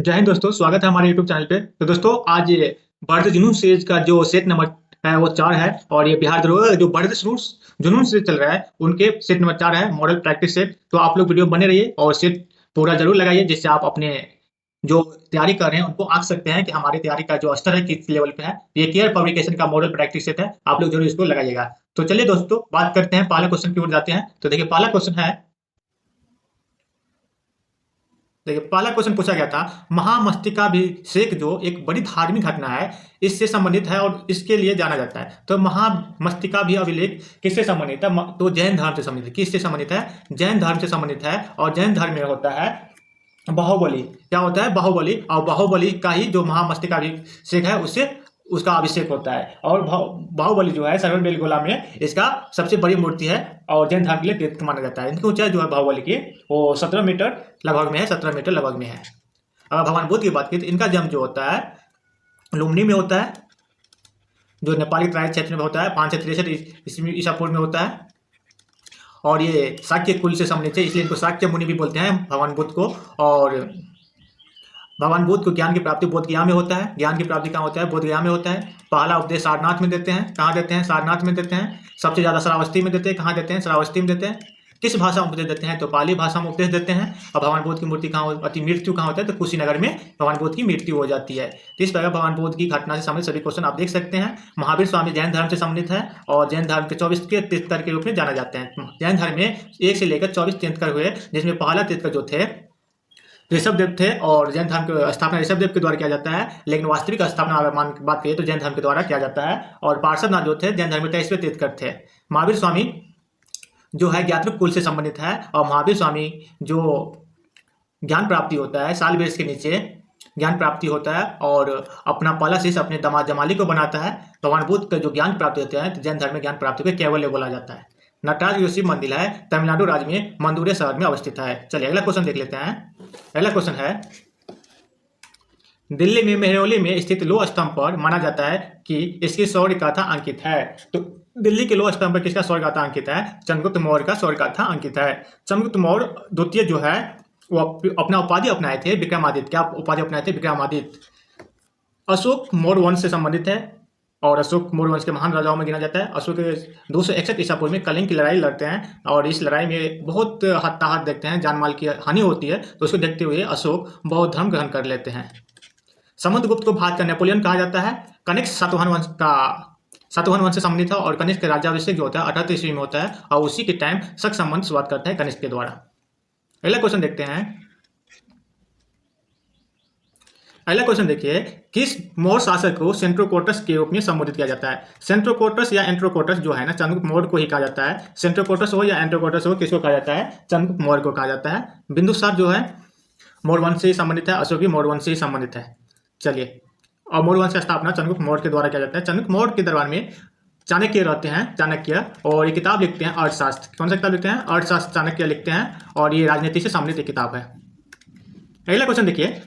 जय हिंद दोस्तों, स्वागत है हमारे यूट्यूब चैनल पे। तो दोस्तों आज ये बढ़ते जुनून सीरीज का जो सेट नंबर है वो 4 है। और ये बिहार दरोगा जो बढ़ते जुनून सीरीज चल रहा है उनके सेट नंबर 4 है, मॉडल प्रैक्टिस सेट। तो आप लोग वीडियो बने रहिए और सेट पूरा जरूर लगाइए, जिससे आप अपने जो तैयारी कर रहे हैं उनको आंक सकते हैं कि हमारी तैयारी का जो स्तर है किस लेवल पे है। ये केयर पब्लिकेशन का मॉडल प्रैक्टिस सेट है, आप लोग जरूर इसको लगाइएगा। तो चलिए दोस्तों बात करते हैं, पहला क्वेश्चन की ओर जाते हैं। तो देखिए पहला क्वेश्चन पूछा गया था, महामस्तिकाभिषेक जो एक बड़ी धार्मिक घटना है, इससे संबंधित है और इसके लिए जाना जाता है। तो महामस्तिकाभिषेक किससे संबंधित है? तो जैन धर्म से संबंधित है। किससे संबंधित है? जैन धर्म से संबंधित है। और जैन धर्म में होता है बाहुबली। क्या होता है? बाहुबली। और बाहुबली का ही जो महामस्तिकाभिषेक है उससे उसका अभिषेक होता है। और बाहुबली जो है सरवन बेलगोला में इसका सबसे बड़ी मूर्ति है और जैन धर्म के लिए तीर्थ माना जाता है। इनकी ऊंचाई जो है बाहुबली की वो 17 मीटर लगभग में है, 17 मीटर लगभग में है। अगर भगवान बुद्ध की बात की तो इनका जन्म जो होता है लुम्बिनी में होता है, जो नेपाली तराई क्षेत्र में होता है, 563 ईसा पूर्व में होता है। और ये शाक्य कुल से संबंधित है, इसलिए इनको शाक्य मुनि भी बोलते हैं भगवान बुद्ध को। और भगवान बुद्ध को ज्ञान की प्राप्ति बोध गया में होता है। ज्ञान की प्राप्ति कहाँ होता है? बोध गया में होता है। पहला उपदेश सारनाथ में देते हैं। कहाँ देते हैं? सारनाथ में देते हैं। सबसे ज्यादा श्रावस्ती में देते हैं। कहाँ देते हैं? श्रावस्ती में देते हैं। किस भाषा में उपदेश देते हैं? तो पाली भाषा में उपदेश देते हैं। और भगवान बुद्ध की मूर्ति कहाँ अति मृत्यु कहाँ होता है? तो कुशीनगर में भगवान बुद्ध की मृत्यु हो जाती है। तो इस प्रकार भगवान बुद्ध की घटना से संबंधित सभी क्वेश्चन आप देख सकते हैं। महावीर स्वामी जैन धर्म से संबंधित है और जैन धर्म के 24 के तीर्थकर के रूप में जाना जाते हैं। जैन धर्म में 1 से लेकर 24 तीर्थकर हुए, जिसमें पहला तीर्थकर जो थे ऋषभदेव थे। और जैन धर्म की स्थापना ऋषभदेव के द्वारा किया जाता है, लेकिन वास्तविक स्थापना अगर बात करिए तो जैन धर्म के द्वारा किया जाता है। और पार्षदनाथ जो थे जैन धर्म में 23वें तीर्थकर थे। महावीर स्वामी जो है ज्ञातृक कुल से संबंधित है। और महावीर स्वामी जो ज्ञान प्राप्ति होता है साल वर्ष के नीचे ज्ञान प्राप्ति होता है और अपना पहला शिष्य अपने दामाद जमाली को बनाता है। भगवान बुद्ध का जो ज्ञान प्राप्ति होते हैं तो जैन धर्म में ज्ञान प्राप्ति को कैवल्य बोला जाता है। नटराज जो शिव मंदिर है तमिलनाडु राज्य में मंदुरे शहर में अवस्थित है। चलिए अगला क्वेश्चन देख लेते हैं। पहला क्वेश्चन है, दिल्ली में मेहरौली में स्थित लोह स्तंभ पर माना जाता है कि इसकी शौर्य गाथा अंकित है। तो दिल्ली के लोह स्तंभ पर किसका शौर्य गाथा अंकित है? चंद्रगुप्त मौर्य का शौर्य गाथा अंकित है। चंद्रगुप्त मौर्य द्वितीय जो है वो अपना उपाधि अपनाए थे विक्रमादित्य। क्या उपाधि अपनाए थे? विक्रमादित्य। अशोक मौर्य वंश से संबंधित है और अशोक मौर्य वंश के महान राजाओं में गिना जाता है। अशोक 261 ईसा पूर्व में कलिंग की लड़ाई लड़ते हैं और इस लड़ाई में बहुत हताहत देखते हैं, जान माल की हानि होती है। तो उसको देखते हुए अशोक बौद्ध धर्म ग्रहण कर लेते हैं। समुद्रगुप्त को भारत का नेपोलियन कहा जाता है। कनिष्क सातवाहन वंश से संबंधित है और कनिष्क का राज्याभिषेक जो होता है 78 ईस्वी में होता है और उसी के टाइम शक संबंध शुरुआत करते हैं कनिष्क के द्वारा। अगला क्वेश्चन देखते हैं। अगला क्वेश्चन देखिए, किस मौर्य शासक को सेंट्रोकोटस के रूप में संबोधित किया जाता है? सेंट्रोकोटस या एंट्रोकोटस जो है ना, चंद्रगुप्त मौर्य को ही कहा जाता है। सेंट्रोकोटस हो या एंट्रोकोटस हो, किसको कहा जाता है? चंद्रगुप्त मौर्य को कहा जाता है। बिंदुसार जो है मौर्य वंश से ही संबंधित है, अशोक भी मौर्य वंश से ही संबंधित है। चलिए, और मौर्य वंश की स्थापना चंद्रगुप्त मौर्य के द्वारा किया जाता है। चंद्रगुप्त मौर्य के दरबार में चाणक्य रहते हैं, चाणक्य, और ये किताब लिखते हैं अर्थशास्त्र। कौन सा किताब लिखते हैं? अर्थशास्त्र चाणक्य लिखते हैं और ये राजनीति से संबंधित एक किताब है। अगला क्वेश्चन देखिए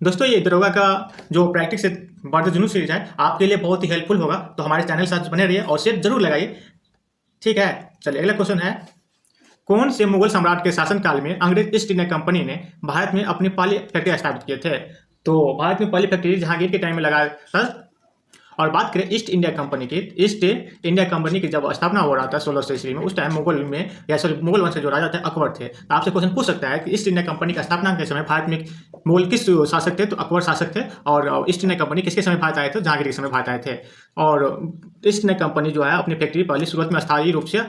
दोस्तों, ये दरोगा का जो प्रैक्टिस बढ़ते जुनून सीरीज है आपके लिए बहुत ही हेल्पफुल होगा, तो हमारे चैनल साथ बने रहिए और शेयर जरूर लगाइए, ठीक है। चलिए अगला क्वेश्चन है, कौन से मुगल सम्राट के शासनकाल में अंग्रेज ईस्ट इंडिया कंपनी ने भारत में अपनी पहली फैक्ट्री स्थापित किए थे? तो भारत में पहली फैक्ट्री जहांगीर के टाइम में लगाया था। और बात करें ईस्ट इंडिया कंपनी की, ईस्ट इंडिया कंपनी की जब स्थापना हो रहा था 1600 ईस्वी में, उस टाइम मुगल वंश के जो राजा थे अकबर थे। तो आपसे क्वेश्चन पूछ सकता है कि ईस्ट इंडिया कंपनी का स्थापना के समय भारत में मुगल किस शासक थे? तो अकबर शासक थे। और ईस्ट इंडिया कंपनी किसके समय भारत आए थे? जहांगीर के समय भारत आए थे। और ईस्ट इंडिया कंपनी जो है अपनी फैक्ट्री पहली शुरुआत में अस्थायी रूप से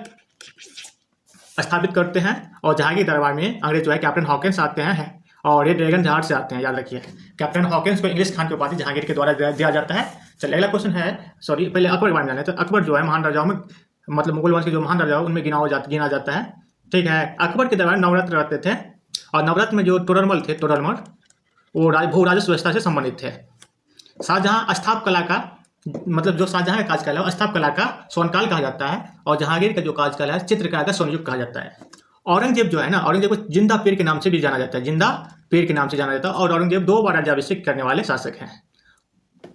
स्थापित करते हैं और जहांगीर दरबार में अंग्रेज जो है कैप्टन हॉकिंस आते हैं और ये ड्रैगन जहाज से आते हैं, याद रखिए। कैप्टन हॉकिंस को इंग्लिश खान की उपाधि जहांगीर के द्वारा दिया जाता है। चलिए अगला क्वेश्चन है, पहले अकबर के बारे में जाने। तो अकबर जो है महान राजाओं में, मतलब मुगल वंश के जो महान राजा उनमें गिना जाता है, ठीक है। अकबर के दरबार नवरात्र रहते थे और नवरात्र में जो तोडरमल थे, वो भू राजस्व व्यवस्था से संबंधित थे। शाहजहां स्थाप कला का, मतलब जो शाहजहां का काजकाल है स्थाप कला का स्वर्णकाल कहा जाता है और जहांगीर का जो काजकाल है चित्रकला का स्वर्णयुग कहा जाता है। औरंगजेब जो है ना, औरंगजेब को जिंदा पीर के नाम से भी जाना जाता है, जिंदा पीर के नाम से जाना जाता है। और औरंगजेब 2 बार राज्याभिषेक करने वाले शासक हैं।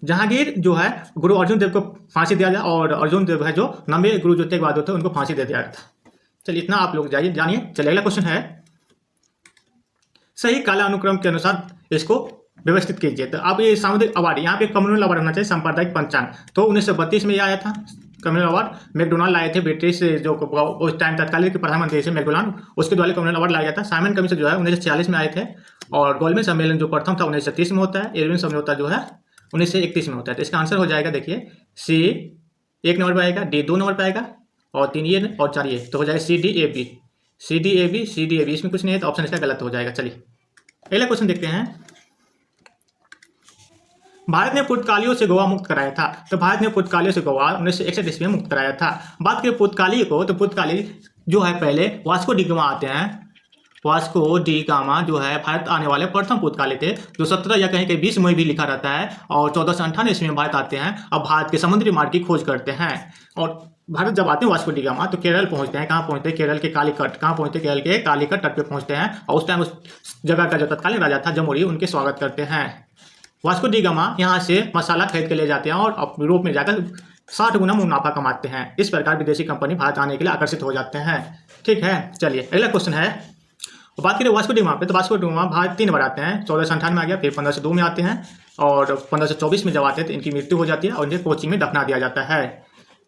जहांगीर जो है गुरु अर्जुन देव को फांसी दिया गया और अर्जुन देव है जो 90 गुरु जो तेग बहादुर थे उनको फांसी दे दिया गया था। चलिए इतना आप लोग जानिए। चलिए अगला क्वेश्चन है, सही काला अनुक्रम के अनुसार इसको व्यवस्थित कीजिए। तो अब ये सामुदायिक अवार्ड, यहाँ पे कम्युनल अवार्ड होना चाहिए, सांप्रदायिक पंचांग। तो 1932 में ये आया था कम्युनल अवार्ड। मैकडोनाल्ड लाए थे, ब्रिटिश जो उस टाइम तत्कालीन के प्रधानमंत्री थे मैकडोनाल्ड, उसके द्वारा कम्युनल अवार्ड लाया गया था। साइमन कमीशन जो है 1946 में आए थे। और गोल्डमैन सम्मेलन जो प्रथम था 1930 में होता है। एरविन समझौता जो है 1931 में होता है। तो इसका आंसर हो जाएगा, देखिए सी 1 नंबर पर आएगा, डी 2 नंबर पर आएगा, और 3 ये और 4 ये, तो हो जाएगा C D A B. C D A B, C D A B, इसमें कुछ नहीं है तो ऑप्शन इसका गलत हो जाएगा। चलिए अगला क्वेश्चन देखते हैं। भारत ने पुर्तगालियों से गोवा मुक्त कराया था। तो भारत ने पुर्तगालियों से गोवा 1961 ईस्वी में मुक्त कराया था। बात करें पुर्तगाली को, तो पुर्तगाली जो है पहले वास्को डी गामा आते हैं। वास्को डी गामा जो है भारत आने वाले प्रथम पुर्तगाली थे, जो 17 या कहीं 20 में भी लिखा रहता है, और 1498 ईस्वी में भारत आते हैं। अब भारत के समुद्री मार्ग की खोज करते हैं। और भारत जब आते हैं वास्को डी गामा, तो केरल पहुंचते हैं। कहाँ पहुंचते हैं? केरल के कालीकट। कहाँ पहुंचते हैं? केरल के कालीकट तट पे पहुंचते हैं। और उस टाइम उस जगह का जो तत्कालीन राजा था जमुरी, उनके स्वागत करते हैं। वास्को डी गामा यहाँ से मसाला खरीद के ले जाते हैं और यूरोप में जाकर 60 गुना मुनाफा कमाते हैं। इस प्रकार विदेशी कंपनी भारत आने के लिए आकर्षित हो जाते हैं। ठीक है, चलिए अगला क्वेश्चन है। बात करें वास्को डी गामा पे, तो वास्को डी गामा भारत 3 बार आते हैं। 1498 में आ गया, फिर 1502 में आते हैं, और 1524 में जब आते हैं तो इनकी मृत्यु हो जाती है और इन्हें कोचिंग में दफना दिया जाता है।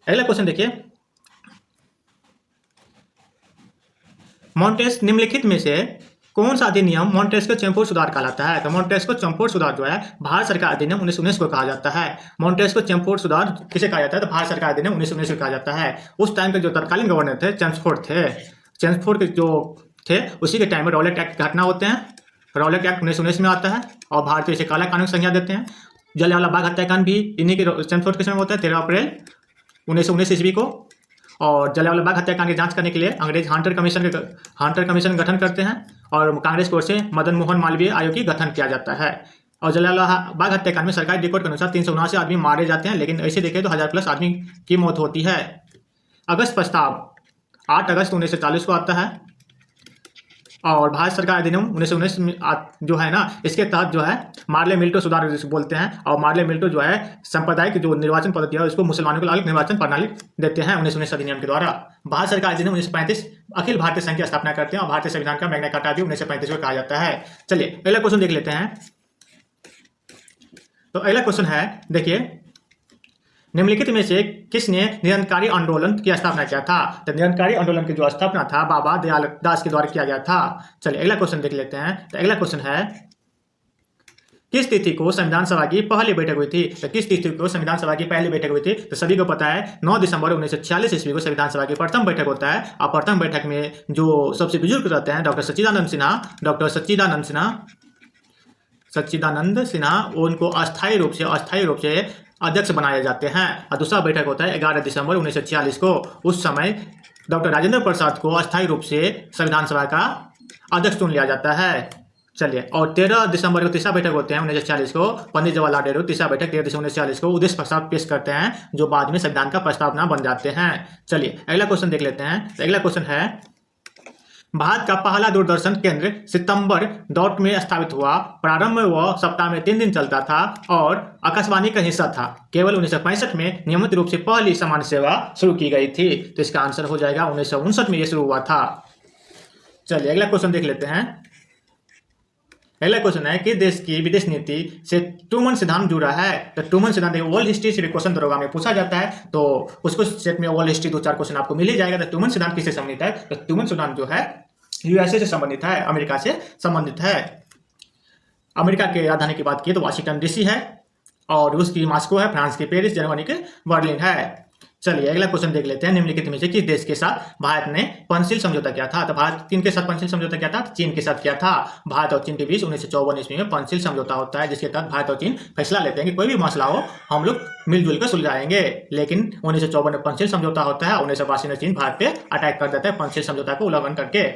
अगला क्वेश्चन देखिए, मॉन्टेस्क निम्नलिखित में से कौन सा अधिनियम मॉन्टेस्को चैम्फोर्ड सुधार कहलाता है? तो मॉन्टेस्को चैम्फोर्ड सुधार जो है भारत सरकार अधिनियम 1919 को कहा जाता है। मॉन्टेस्को चैम्फोर्ड सुधार किसे कहा जाता है? तो भारत सरकार अधिनियम 1919 को कहा जाता है। उस टाइम के जो तत्कालीन गवर्नर थे चैम्फोर्ड थे। चैम्फोर्ड के जो थे उसी के टाइम में रॉलेट एक्ट की घटना होते हैं। रॉलेट एक्ट 1919 में आता है और भारत को इसे काला कानून संज्ञा देते हैं। जलियांवाला बाग हत्याकांड भी इन्हीं के चैम्फोर्ड के समय होता है, 13 अप्रैल 1919 ईस्वी को। और जलियांवाला बाग हत्याकांड की जांच करने के लिए अंग्रेज हंटर कमीशन का गठन करते हैं, और कांग्रेस की ओर से मदन मोहन मालवीय आयोग की गठन किया जाता है। और जलियांवाला बाग हत्याकांड में सरकारी रिकॉर्ड के अनुसार 379 आदमी मारे जाते हैं, लेकिन ऐसे देखें तो 1000+ आदमी की मौत होती है। अगस्त प्रस्ताव 8 अगस्त 1940 को आता है। और भारत सरकार अधिनियम 1919 में जो है ना, इसके तहत जो है मार्ले मिल्टो सुधार जिसे बोलते हैं, और मार्ले मिल्टो जो है सांप्रदायिक जो निर्वाचन पद्धति है उसको मुसलमानों को अलग निर्वाचन प्रणाली देते हैं 1919 अधिनियम के द्वारा। भारत सरकार अधिनियम 1935 अखिल भारतीय संघ की स्थापना करते हैं, और भारतीय संविधान का मैग्ना कार्टा भी 1935 को कहा जाता है। चलिए अगला क्वेश्चन देख लेते हैं। तो अगला क्वेश्चन है, देखिए निम्नलिखित में से किसने निरंतरकारी आंदोलन की स्थापना किया था? तो निरंतरकारी आंदोलन की जो स्थापना था बाबा दयाल दास के द्वारा किया गया था। चलिए अगला क्वेश्चन देख लेते हैं। तो अगला क्वेश्चन है, किस तिथि को संविधान सभा की पहली बैठक हुई थी? तो किस तिथि को संविधान सभा की पहली बैठक हुई थी? तो सभी को पता है 9 दिसंबर 1946 ईस्वी को संविधान सभा की प्रथम बैठक होता है। और प्रथम बैठक में जो सबसे बुजुर्ग रहते हैं डॉक्टर सच्चिदानंद सिन्हा, उनको अस्थायी रूप से अध्यक्ष बनाए जाते हैं। और दूसरा बैठक होता है 11 दिसंबर 1946 को। उस समय डॉक्टर राजेंद्र प्रसाद को अस्थायी रूप से संविधान सभा का अध्यक्ष चुन लिया जाता है। चलिए, और 13 दिसंबर को तीसरा बैठक होते हैं 1946 को। पंडित जवाहरलाल नेहरू तीसरा बैठक 13 दिसंबर 1946 को उद्देश्य प्रस्ताव पेश करते हैं, जो बाद में संविधान का प्रस्तावना बन जाते हैं। चलिए अगला क्वेश्चन देख लेते हैं। तो अगला क्वेश्चन है, भारत का पहला दूरदर्शन केंद्र सितंबर डॉट में स्थापित हुआ। प्रारंभ में वह सप्ताह में 3 दिन चलता था और आकाशवाणी का हिस्सा था। केवल 1965 में नियमित रूप से पहली सामान्य सेवा शुरू की गई थी। तो इसका आंसर हो जाएगा 1959 में यह शुरू हुआ था। चलिए अगला क्वेश्चन देख लेते हैं। अगला क्वेश्चन है, किस देश की विदेश नीति से ट्रूमन सिद्धांत जुड़ा है? तो ट्रूमन सिद्धांत वर्ल्ड हिस्ट्री से क्वेश्चन दरोगा में पूछा जाता है, तो उसको सेट में वर्ल्ड हिस्ट्री 2-4 क्वेश्चन आपको मिल ही जाएगा। तो ट्रूमन सिद्धांत किससे संबंधित है? तो ट्रूमन सिद्धांत जो है यूएसए से संबंधित है, अमेरिका से संबंधित है। अमेरिका के राजधानी की बात की तो वाशिंगटन डीसी है, और रूस की मॉस्को है, फ्रांस की पेरिस, जर्मनी के बर्लिन है। चलिए अगला क्वेश्चन देख लेते हैं। निम्नलिखित में से किस देश के साथ भारत ने पंचशील समझौता किया था? तो भारत किन के साथ पंचशील समझौता किया था? चीन के साथ किया था। भारत और चीन के बीच 1954 ईस्वी में पंचशील समझौता होता है, जिसके तहत भारत और चीन फैसला लेते हैं कि कोई भी मसला हो हम लोग मिलजुल कर सुलझाएंगे। लेकिन 1954 में पंचशील समझौता होता है, 1982 में चीन भारत पे अटैक कर देता है पंचशील समझौता को उल्लंघन करके।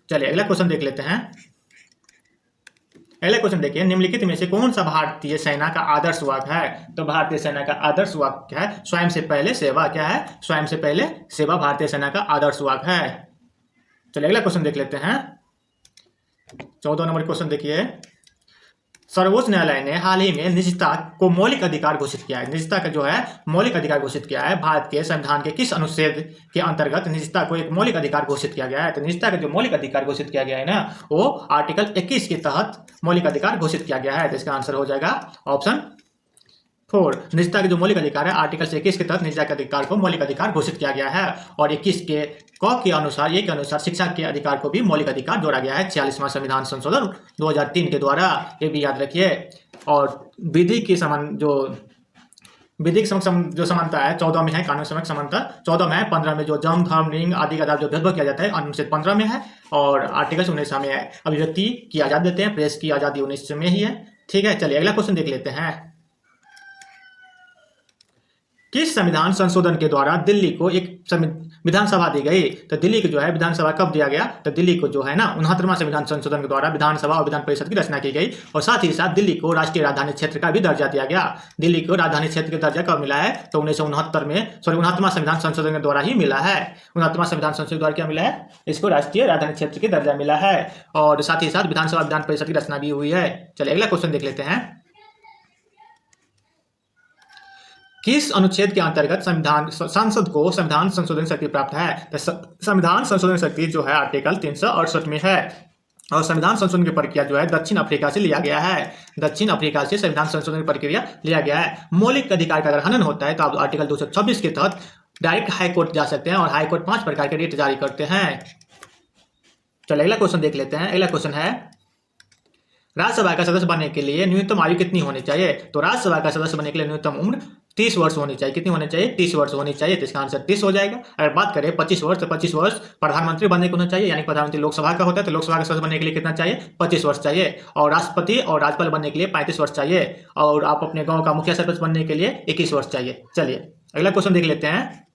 चलिए अगला क्वेश्चन देख लेते हैं। अगला क्वेश्चन देखिए, निम्नलिखित में से कौन सा भारतीय सेना का आदर्श वाक्य है? तो भारतीय सेना का आदर्श वाक्य क्या है? स्वयं से पहले सेवा। क्या है? स्वयं से पहले सेवा भारतीय सेना का आदर्श वाक्य है। चलिए अगला क्वेश्चन देख लेते हैं। 14 नंबर क्वेश्चन देखिए, सर्वोच्च न्यायालय ने हाल ही में निजता को मौलिक अधिकार घोषित किया है। निजता का जो है मौलिक अधिकार घोषित किया है। भारत के संविधान के किस अनुच्छेद के अंतर्गत निजता को एक मौलिक अधिकार घोषित किया गया है? तो निजता का जो मौलिक अधिकार घोषित किया गया है ना, वो आर्टिकल 21 के तहत मौलिक अधिकार घोषित किया गया है। तो इसका आंसर हो जाएगा ऑप्शन 4। निजता के जो मौलिक अधिकार है आर्टिकल 21 के तहत निजता के अधिकार को मौलिक अधिकार घोषित किया गया है। और 21 के क के अनुसार, ये के अनुसार शिक्षा के अधिकार को भी मौलिक अधिकार जोड़ा गया है 46वां संविधान संशोधन 2003 के द्वारा। ये भी याद रखिए। और विधि की जो समानता है 14 में है, कानून समक्ष समानता 14 में है। 15 में जो जन्म, धर्म, लिंग आदि का जो भेदभाव किया जाता है अनुच्छेद 15 में है। और आर्टिकल 19 में है। अभिव्यक्ति की आजादी देते हैं, प्रेस की आजादी 19 में ही है। ठीक है, चलिए अगला क्वेश्चन देख लेते हैं। किस संविधान संशोधन के द्वारा दिल्ली को एक विधानसभा दी गई? तो दिल्ली को जो है विधानसभा कब दिया गया? तो दिल्ली को जो है ना 69वां संविधान संशोधन के द्वारा विधानसभा और विधान परिषद की रचना की गई। और साथ ही साथ दिल्ली को राष्ट्रीय राजधानी क्षेत्र का भी दर्जा दिया गया। दिल्ली को राजधानी क्षेत्र का दर्जा कब मिला है? तो 1969 में, 69वां संविधान संशोधन के द्वारा ही मिला है। 69वां संविधान संशोधन द्वारा क्या मिला है? इसको राष्ट्रीय राजधानी क्षेत्र की दर्जा मिला है। और साथ ही साथ विधानसभा विधान परिषद की रचना भी हुई है। चलिए अगला क्वेश्चन देख लेते हैं। किस अनुच्छेद के अंतर्गत संसद को संविधान संशोधन शक्ति प्राप्त है? तो संविधान संशोधन शक्ति जो है आर्टिकल 368 में है। और संविधान संशोधन की प्रक्रिया जो है दक्षिण अफ्रीका से लिया गया है। दक्षिण अफ्रीका से संविधान संशोधन की प्रक्रिया लिया गया है। मौलिक अधिकार का अगर हनन होता है तो आप आर्टिकल 226 के तहत डायरेक्ट हाईकोर्ट जा सकते हैं। और हाईकोर्ट 5 प्रकार के रिट जारी करते हैं। चलिए अगला क्वेश्चन देख लेते हैं। अगला क्वेश्चन है, राज्यसभा का सदस्य बनने के लिए न्यूनतम आयु कितनी होनी चाहिए? तो राज्यसभा का सदस्य बनने के लिए न्यूनतम उम्र 30 वर्ष होनी चाहिए। कितनी होनी चाहिए? 30 वर्ष होनी चाहिए। तो इसका आंसर 30 हो जाएगा। अगर बात करें 25 वर्ष, तो 25 वर्ष प्रधानमंत्री बनने को होना चाहिए। यानी प्रधानमंत्री लोकसभा का होता है, तो लोकसभा का सदस्य बनने के लिए कितना चाहिए? 25 वर्ष चाहिए। और राष्ट्रपति और राज्यपाल बनने के लिए 35 वर्ष चाहिए। और आप अपने गाँव का मुखिया सरपंच बनने के लिए 21 वर्ष चाहिए। चलिए अगला क्वेश्चन देख लेते हैं।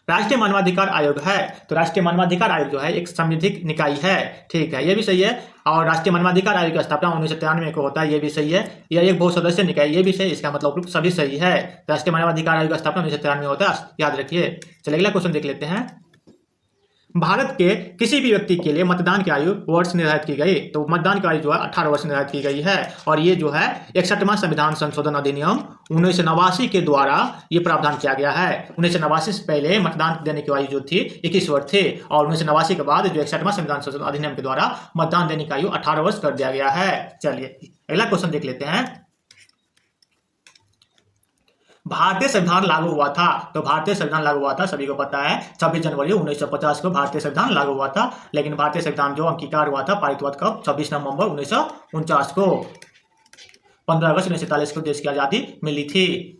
राष्ट्रीय मानवाधिकार आयोग है, तो राष्ट्रीय मानवाधिकार आयोग जो है एक संवैधानिक निकाय है। ठीक है, ये भी सही है। और राष्ट्रीय मानवाधिकार आयोग की स्थापना 1993 को होता है, ये भी सही है। यह एक बहुसदस्यीय निकाय, ये भी सही। इसका मतलब सभी सही है। राष्ट्रीय मानवाधिकार आयोग की स्थापना 1993 में होता है, याद रखिए। चलिए अगला क्वेश्चन देख लेते हैं। भारत के किसी भी व्यक्ति के लिए मतदान की आयु वर्ष निर्धारित की गई? तो मतदान की आयु जो है 18 वर्ष निर्धारित की गई है। और ये जो है 61वां संविधान संशोधन अधिनियम 1989 के द्वारा ये प्रावधान किया गया है। 1989 से पहले मतदान देने की आयु जो थी 21 वर्ष थी। और 1989 के बाद जो 61वां संविधान संशोधन अधिनियम के द्वारा मतदान देने की आयु 18 वर्ष कर दिया गया है। चलिए अगला क्वेश्चन देख लेते हैं। भारतीय संविधान लागू हुआ था, तो भारतीय संविधान लागू हुआ था सभी को पता है 26 जनवरी 1950 को भारतीय संविधान लागू हुआ था। लेकिन भारतीय संविधान जो अंगीकार हुआ था, पारित हुआ कब? 26 नवंबर 1949 को। 15 अगस्त 1947 को देश की आजादी मिली थी।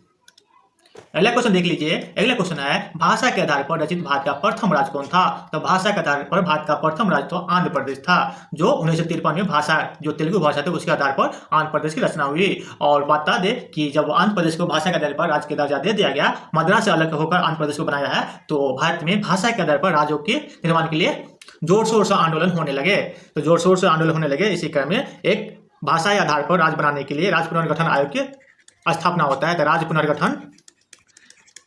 अगला क्वेश्चन देख लीजिए। अगला क्वेश्चन है, भाषा के आधार पर रचित भारत का प्रथम राज्य कौन था? तो भाषा के आधार पर भारत का प्रथम राज्य तो आंध्र प्रदेश था, जो 1953 में भाषा जो तेलुगु भाषा थी उसके आधार पर आंध्र प्रदेश की रचना हुई। और बता दे कि जब आंध्र प्रदेश को भाषा के आधार पर राज्य का दर्जा दे दिया गया, मद्रास से अलग होकर आंध्र प्रदेश को बनाया है, तो भारत में भाषा के आधार पर राज्यों के निर्माण के लिए जोर शोर से आंदोलन होने लगे। तो जोर शोर से आंदोलन होने लगे। इसी क्रम में एक भाषा के आधार पर राज्य बनाने के लिए राज्य पुनर्गठन आयोग की स्थापना होता है। तो राज्य पुनर्गठन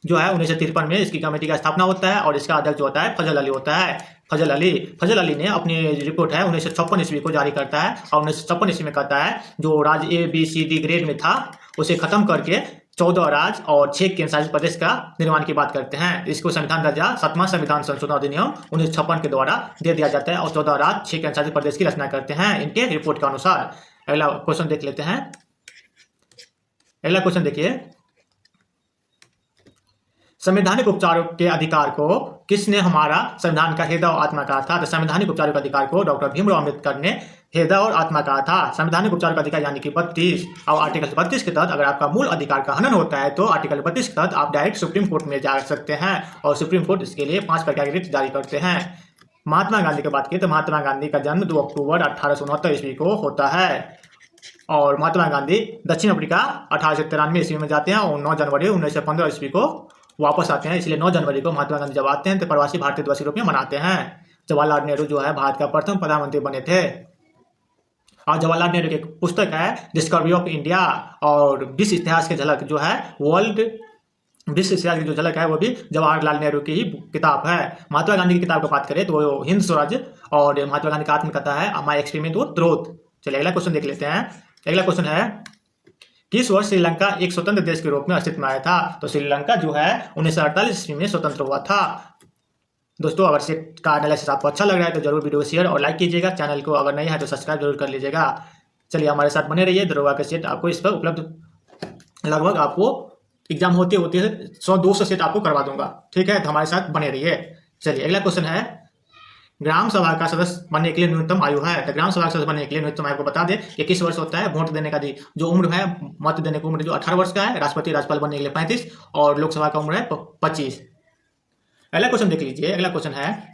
जो है 1953 में इसकी कमेटी का स्थापना होता है। और इसका अध्यक्ष जो होता है फजल अली होता है। फजल अली ने अपनी रिपोर्ट है 1956 ईस्वी को जारी करता है। और 1956 ईस्वी में कहता है जो राज्य ABCD ग्रेड में था उसे खत्म करके 14 राज्य और 6 केंद्रशासित प्रदेश का निर्माण की बात करते हैं। इसको संविधान दर्जा 7वां संविधान संशोधन अधिनियम 1956 के द्वारा दे दिया जाता है। और 14 राज्य 6 केंद्रशासित प्रदेश की रचना करते हैं इनके रिपोर्ट के अनुसार। अगला क्वेश्चन देख लेते हैं। अगला क्वेश्चन देखिए, संवैधानिक उपचारों के अधिकार को किसने हमारा संविधान का हृदय और आत्मा कहा था? तो संवैधानिक उपचारों के अधिकार को डॉक्टर भीमराव अम्बेडकर ने हृदय और आत्मा कहा था। संवैधानिक उपचारों का अधिकार यानी कि 32 और आर्टिकल 32 के तहत अगर आपका मूल अधिकार का हनन होता है तो आर्टिकल 32 के तहत आप डायरेक्ट सुप्रीम कोर्ट में जा सकते हैं। और सुप्रीम कोर्ट इसके लिए 5 प्रकार के रिट जारी करते हैं। महात्मा गांधी की बात की तो महात्मा गांधी का जन्म 2 अक्टूबर 1869 ईस्वी को होता है। और महात्मा गांधी दक्षिण अफ्रीका 1893 ईस्वी में जाते हैं और 9 जनवरी 1915 ईस्वी को वापस आते हैं। इसलिए 9 जनवरी को महात्मा गांधी जब आते हैं तो प्रवासी भारतीय दिवस के रूप में मनाते हैं। जवाहरलाल नेहरू जो है भारत का प्रथम प्रधानमंत्री बने थे। और जवाहरलाल नेहरू की एक पुस्तक है डिस्कवरी ऑफ इंडिया। और विश्व इतिहास की झलक जो है विश्व इतिहास की जो झलक है वो भी जवाहरलाल नेहरू की ही किताब है। महात्मा गांधी की किताब की बात करें तो वो हिंद स्वराज और महात्मा गांधी का आत्मकथा है माय एक्सपेरिमेंट विद ट्रूथ। चलिए अगला क्वेश्चन देख लेते हैं। अगला क्वेश्चन है किस वर्ष श्रीलंका एक स्वतंत्र देश के रूप में अस्तित्व में आया था? तो श्रीलंका जो है 1948 ईस्वी में स्वतंत्र हुआ था। दोस्तों अगर सेट का एनालिसिस आपको अच्छा लग रहा है तो जरूर वीडियो को शेयर और लाइक कीजिएगा। चैनल को अगर नहीं है तो सब्सक्राइब जरूर कर लीजिएगा। चलिए हमारे साथ बने रहिए। दरोगा के सेट आपको इस पर उपलब्ध लगभग आपको एग्जाम होते होते 100-200 सेट आपको करवा दूंगा। ठीक है, तो हमारे साथ बने रहिए। चलिए अगला क्वेश्चन है ग्राम सभा का सदस्य बनने के लिए न्यूनतम आयु है? तो ग्राम सभा का सदस्य बनने के लिए न्यूनतम आयु को बता दें कि किस वर्ष होता है। वोट देने का जो उम्र है, मत देने की उम्र जो 18 वर्ष का है, राष्ट्रपति राज्यपाल बनने के लिए 35 और लोकसभा का उम्र है 25। अगला क्वेश्चन देख लीजिए। अगला क्वेश्चन है